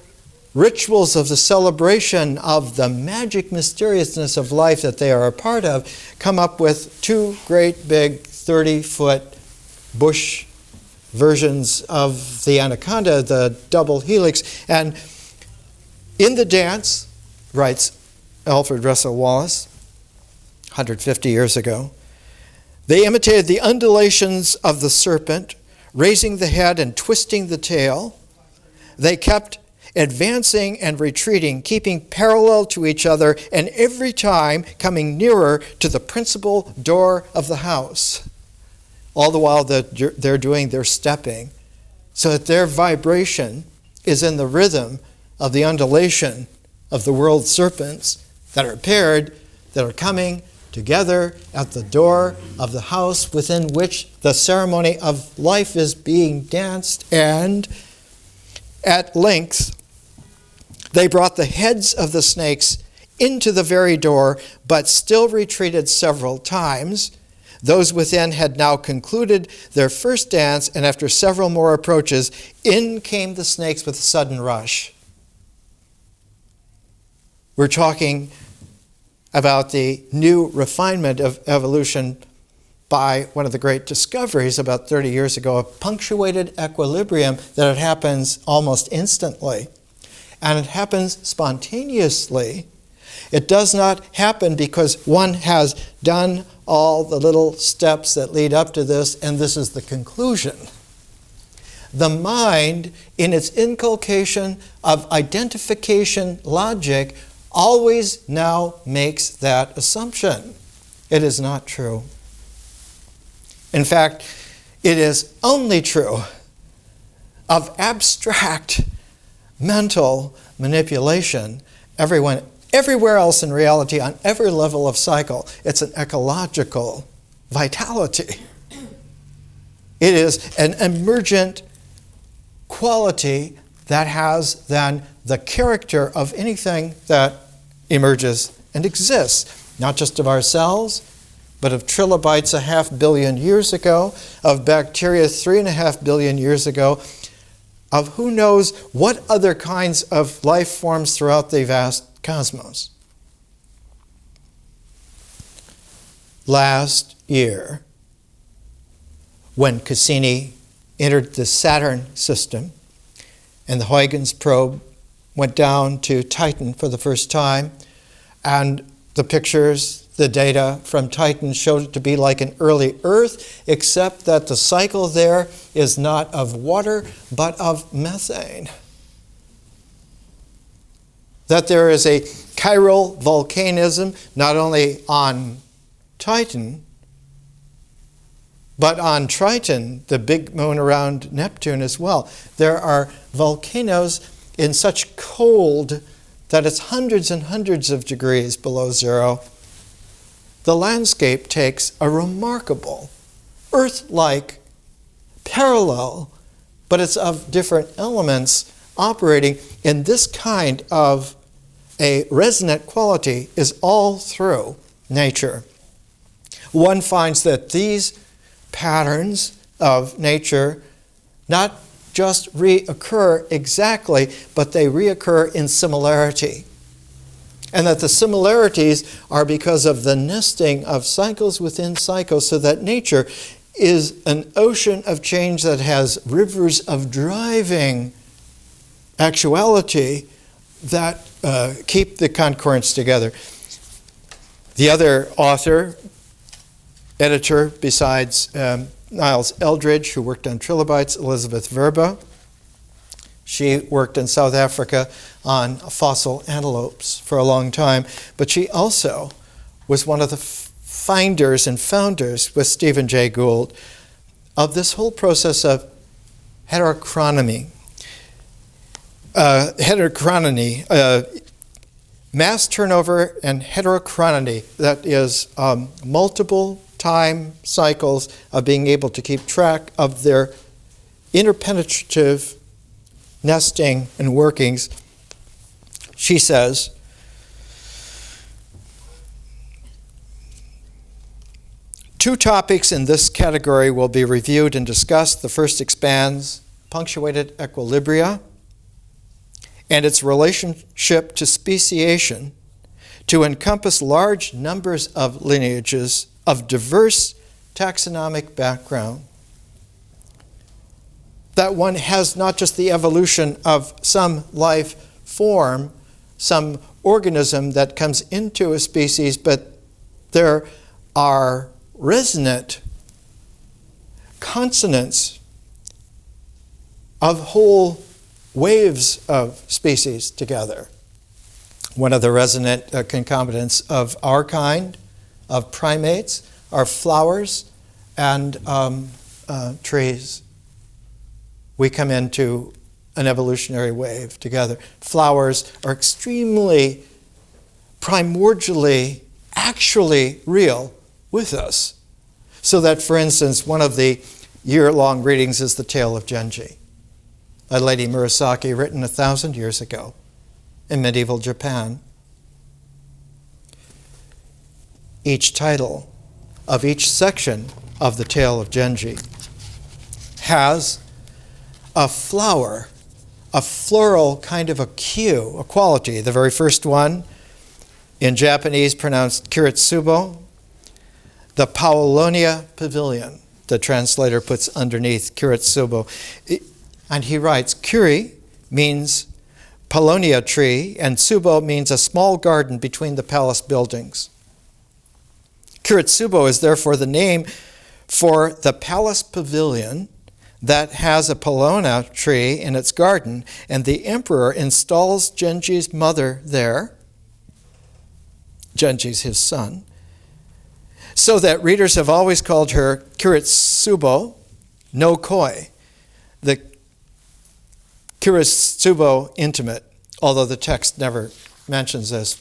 rituals of the celebration of the magic mysteriousness of life that they are a part of, come up with two great big 30-foot bush versions of the Anaconda, the double Helix. And in the dance, writes Alfred Russel Wallace, 150 years ago. They imitated the undulations of the serpent, raising the head and twisting the tail. They kept advancing and retreating, keeping parallel to each other, and every time coming nearer to the principal door of the house. All the while that they're doing their stepping, so that their vibration is in the rhythm of the undulation of the world serpents that are paired, that are coming together at the door of the house within which the ceremony of life is being danced. And at length, they brought the heads of the snakes into the very door, but still retreated several times. Those within had now concluded their first dance, and after several more approaches, in came the snakes with a sudden rush. We're talking about the new refinement of evolution by one of the great discoveries about 30 years ago, a punctuated equilibrium, that it happens almost instantly. And it happens spontaneously. It does not happen because one has done all the little steps that lead up to this, and this is the conclusion. The mind, in its inculcation of identification logic, always now makes that assumption. It is not true. In fact, it is only true of abstract mental manipulation. Everywhere else in reality, on every level of cycle, it's an ecological vitality. It is an emergent quality that has then the character of anything that emerges and exists, not just of ourselves, but of trilobites 500 million years ago, of bacteria 3.5 billion years ago, of who knows what other kinds of life forms throughout the vast cosmos. Last year, when Cassini entered the Saturn system and the Huygens probe went down to Titan for the first time, and the pictures, the data from Titan showed it to be like an early Earth, except that the cycle there is not of water, but of methane. That there is a chiral volcanism, not only on Titan, but on Triton, the big moon around Neptune as well. There are volcanoes in such cold that it's hundreds and hundreds of degrees below zero. The landscape takes a remarkable, Earth-like parallel, but it's of different elements operating in this kind of a resonant quality is all through nature. One finds that these patterns of nature not just reoccur exactly, but they reoccur in similarity. And that the similarities are because of the nesting of cycles within cycles, so that nature is an ocean of change that has rivers of driving actuality that keep the concurrence together. The other author, editor, besides Niles Eldridge, who worked on trilobites, Elizabeth Verba. She worked in South Africa on fossil antelopes for a long time, but she also was one of the finders and founders with Stephen Jay Gould of this whole process of heterochronomy. Mass turnover and heterochronomy, that is multiple time cycles of being able to keep track of their interpenetrative nesting and workings. She says, two topics in this category will be reviewed and discussed. The first expands punctuated equilibria and its relationship to speciation to encompass large numbers of lineages of diverse taxonomic background. That one has not just the evolution of some life form, some organism that comes into a species, but there are resonant consonants of whole waves of species together. One of the resonant concomitants of our kind, of primates, are flowers and trees. We come into an evolutionary wave together. Flowers are extremely, primordially, actually real with us. So that, for instance, one of the year-long readings is The Tale of Genji, by Lady Murasaki, written 1,000 years ago in medieval Japan. Each title of each section of The Tale of Genji has a flower, a floral kind of a cue, a quality. The very first one, in Japanese pronounced Kiritsubo, the Paolonia Pavilion, the translator puts underneath Kiritsubo. And he writes, Kiri means Paolonia tree, and Tsubo means a small garden between the palace buildings. Kiritsubo is therefore the name for the palace pavilion that has a Paolona tree in its garden, and the emperor installs Genji's mother there. Genji's his son. So that readers have always called her Kiritsubo no Koi, the Kiritsubo intimate, although the text never mentions this,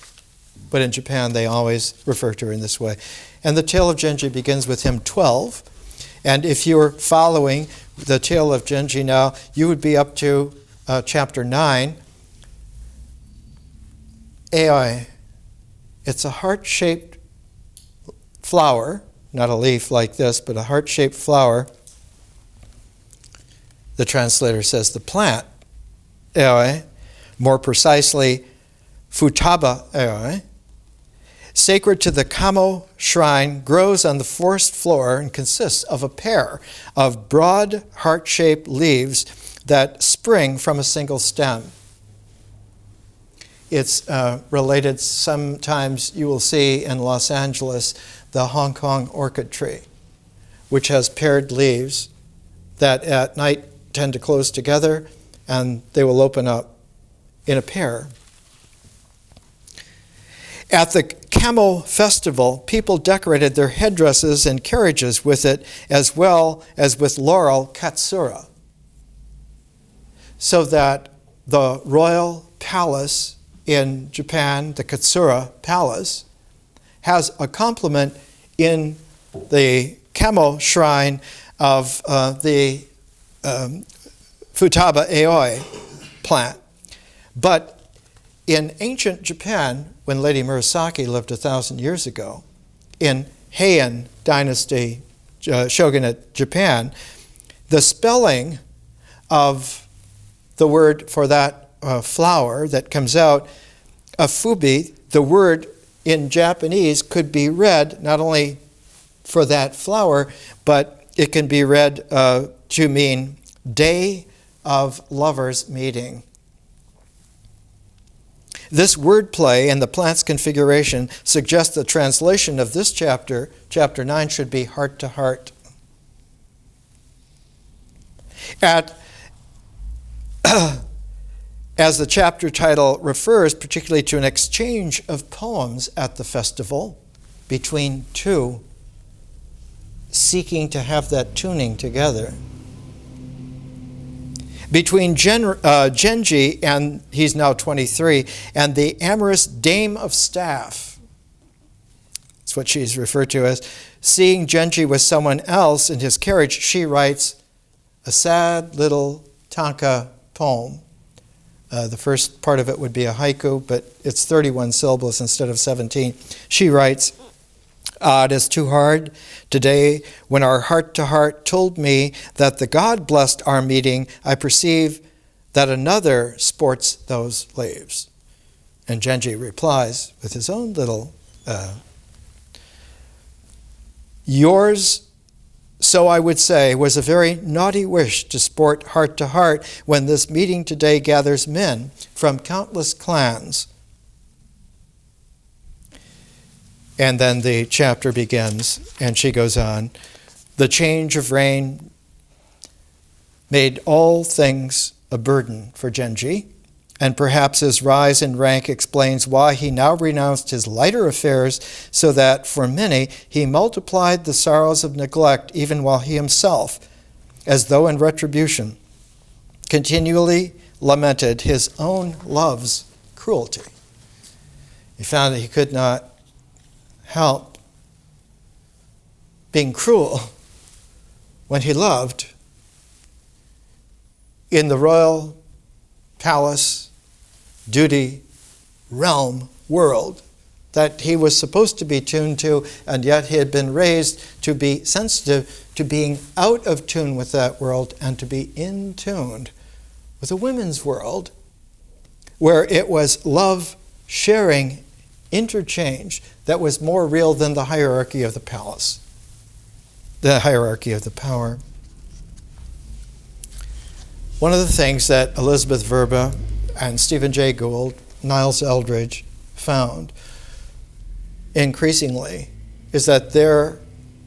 but in Japan they always refer to her in this way. And the Tale of Genji begins with hymn 12, and if you're following the Tale of Genji now, you would be up to chapter 9. Ai. It's a heart-shaped flower, not a leaf like this, but a heart-shaped flower. The translator says the plant, Ai, more precisely, Futaba Ai, sacred to the Kamo shrine, grows on the forest floor and consists of a pair of broad heart-shaped leaves that spring from a single stem. It's related, sometimes you will see in Los Angeles, the Hong Kong orchid tree, which has paired leaves that at night tend to close together and they will open up in a pair. At the Kamo festival, people decorated their headdresses and carriages with it, as well as with laurel katsura, so that the royal palace in Japan, the Katsura Palace, has a complement in the Kamo shrine of the Futaba Aoi plant. But in ancient Japan, when Lady Murasaki lived 1,000 years ago, in Heian dynasty, shogunate Japan, the spelling of the word for that flower that comes out, afubi, the word in Japanese could be read not only for that flower, but it can be read to mean day of lovers' meeting. This wordplay and the plant's configuration suggests the translation of this chapter, chapter 9, should be heart to heart. As the chapter title refers particularly to an exchange of poems at the festival between two seeking to have that tuning together. Between Genji, and he's now 23, and the amorous Dame of Staff, that's what she's referred to as, seeing Genji with someone else in his carriage, she writes a sad little tanka poem. The first part of it would be a haiku, but it's 31 syllables instead of 17. She writes, it is too hard today when our heart-to-heart told me that the God blessed our meeting, I perceive that another sports those leaves. And Genji replies with his own little, yours, so I would say, was a very naughty wish to sport heart to heart when this meeting today gathers men from countless clans. And then the chapter begins, and she goes on. The change of reign made all things a burden for Genji, and perhaps his rise in rank explains why he now renounced his lighter affairs, so that for many he multiplied the sorrows of neglect, even while he himself, as though in retribution, continually lamented his own love's cruelty. He found that he could not help being cruel when he loved in the royal palace, duty, realm, world that he was supposed to be tuned to, and yet he had been raised to be sensitive to being out of tune with that world and to be in tune with a women's world where it was love, sharing, interchange that was more real than the hierarchy of the palace, the hierarchy of the power. One of the things that Elizabeth Verba and Stephen Jay Gould, Niles Eldridge found increasingly is that there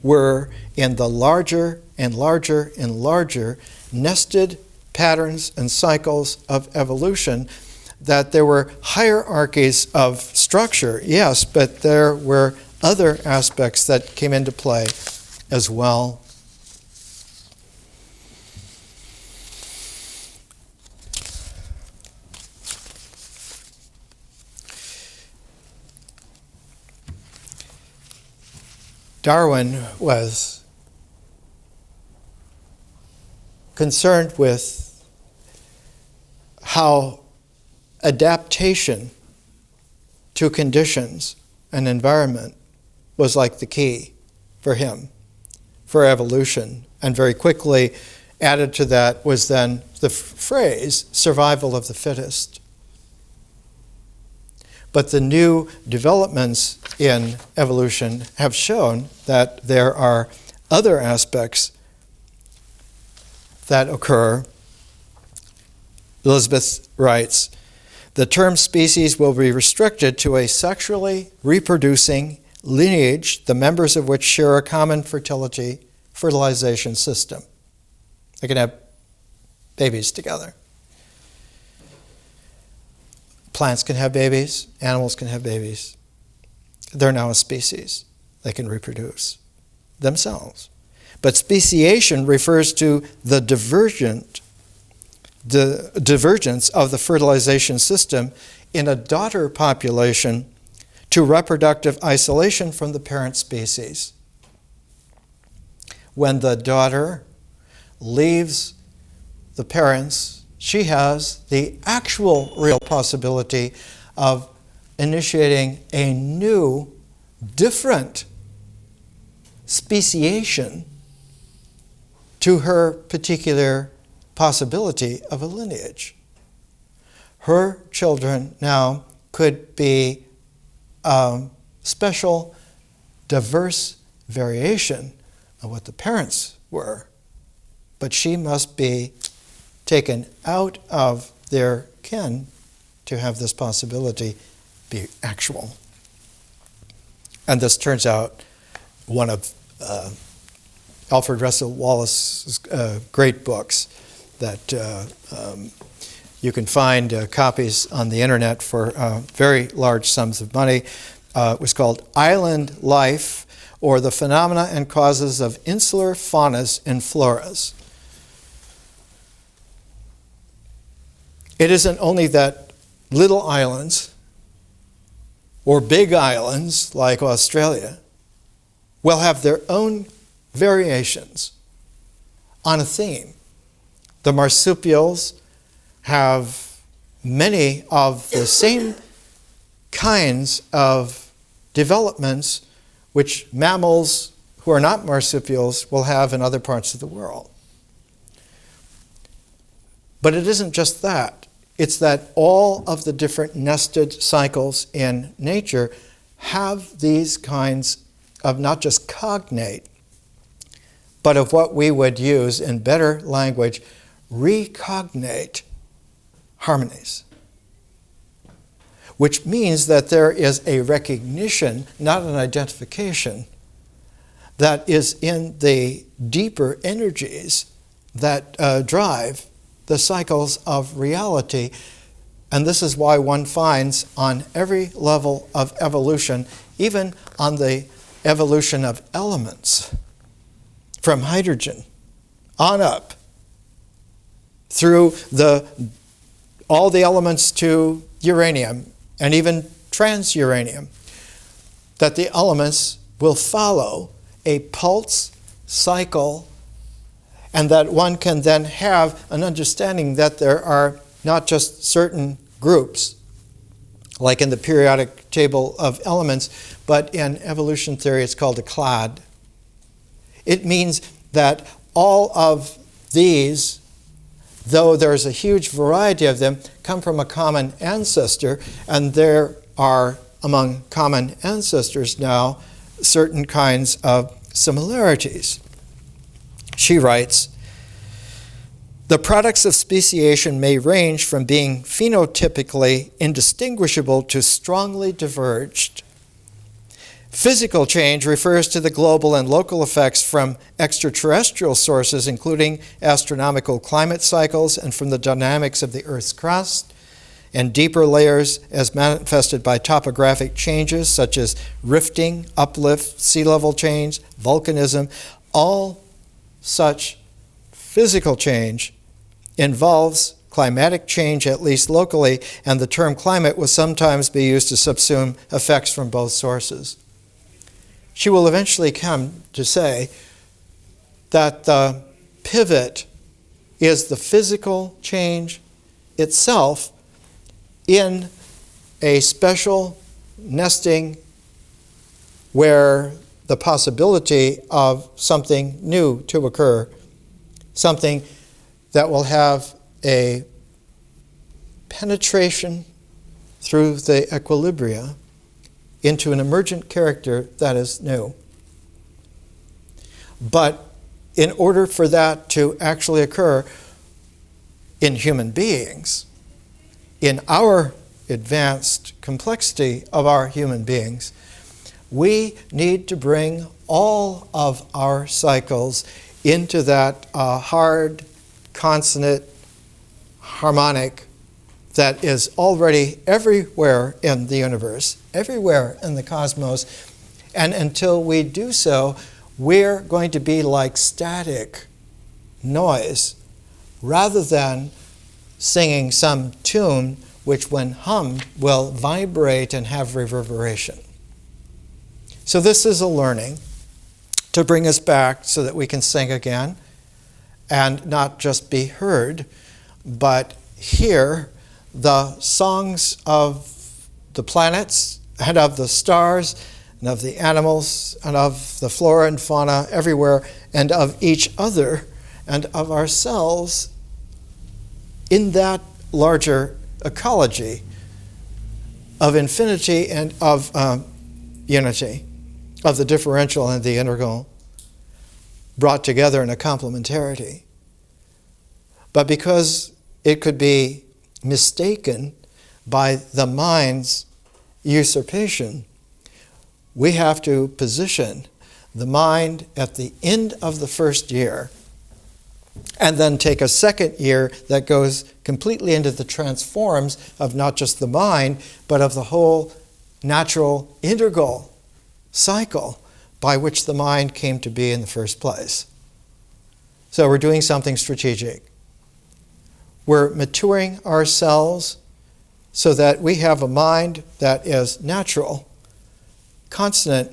were, in the larger and larger and larger nested patterns and cycles of evolution, that there were hierarchies of structure, yes, but there were other aspects that came into play as well. Darwin was concerned with how adaptation to conditions and environment was like the key for him, for evolution. And very quickly added to that was then the phrase, survival of the fittest. But the new developments in evolution have shown that there are other aspects that occur. Elizabeth writes, the term species will be restricted to a sexually reproducing lineage, the members of which share a common fertilization system. They can have babies together. Plants can have babies, animals can have babies. They're now a species. They can reproduce themselves. But speciation refers to the divergence of the fertilization system in a daughter population to reproductive isolation from the parent species. When the daughter leaves the parents, she has the actual real possibility of initiating a new, different speciation to her particular possibility of a lineage. Her children now could be a special, diverse variation of what the parents were, but she must be taken out of their kin to have this possibility be actual. And this turns out one of Alfred Russel Wallace's great books that you can find copies on the internet for very large sums of money. It was called Island Life, or the Phenomena and Causes of Insular Faunas and Floras. It isn't only that little islands or big islands like Australia will have their own variations on a theme. The marsupials have many of the same kinds of developments which mammals who are not marsupials will have in other parts of the world. But it isn't just that. It's that all of the different nested cycles in nature have these kinds of not just cognate, but of what we would use in better language, recognate harmonies. which means that there is a recognition, not an identification, that is in the deeper energies that drive the cycles of reality. And this is why one finds on every level of evolution, even on the evolution of elements, from hydrogen on up, through all the elements to uranium and even transuranium, that the elements will follow a pulse cycle, and that one can then have an understanding that there are not just certain groups, like in the periodic table of elements, but in evolution theory it's called a clade. It means that all of these, though there's a huge variety of them, come from a common ancestor, and there are, among common ancestors now, certain kinds of similarities. She writes, "The products of speciation may range from being phenotypically indistinguishable to strongly diverged. Physical change refers to the global and local effects from extraterrestrial sources, including astronomical climate cycles and from the dynamics of the Earth's crust, and deeper layers as manifested by topographic changes such as rifting, uplift, sea level change, volcanism. All such physical change involves climatic change, at least locally, and the term climate will sometimes be used to subsume effects from both sources." She will eventually come to say that the pivot is the physical change itself in a special nesting where the possibility of something new to occur, something that will have a penetration through the equilibria into an emergent character that is new. But in order for that to actually occur in human beings, in our advanced complexity of our human beings, we need to bring all of our cycles into that hard, consonant, harmonic that is already everywhere in the universe, everywhere in the cosmos. And until we do so, we're going to be like static noise rather than singing some tune which, when hummed, will vibrate and have reverberation. So this is a learning to bring us back so that we can sing again and not just be heard, but hear the songs of the planets and of the stars and of the animals and of the flora and fauna everywhere and of each other and of ourselves in that larger ecology of infinity and of unity, of the differential and the integral brought together in a complementarity. But because it could be mistaken by the mind's usurpation, we have to position the mind at the end of the first year and then take a second year that goes completely into the transforms of not just the mind, but of the whole natural integral cycle by which the mind came to be in the first place. So we're doing something strategic. We're maturing ourselves so that we have a mind that is natural, consonant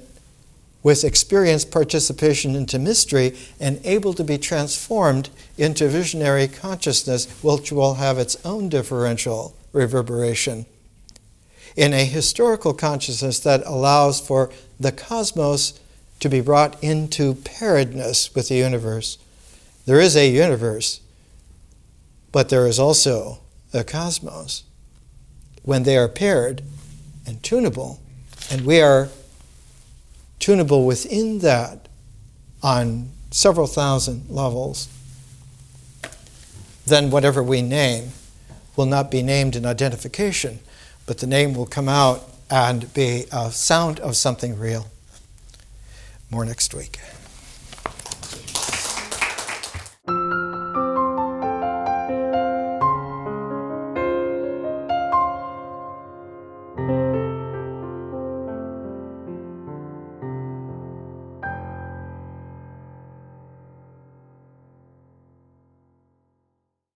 with experienced participation into mystery, and able to be transformed into visionary consciousness, which will have its own differential reverberation in a historical consciousness that allows for the cosmos to be brought into pairedness with the universe. There is a universe, but there is also a cosmos. When they are paired and tunable, and we are tunable within that on several thousand levels, then whatever we name will not be named in identification, but the name will come out and be a sound of something real. More next week.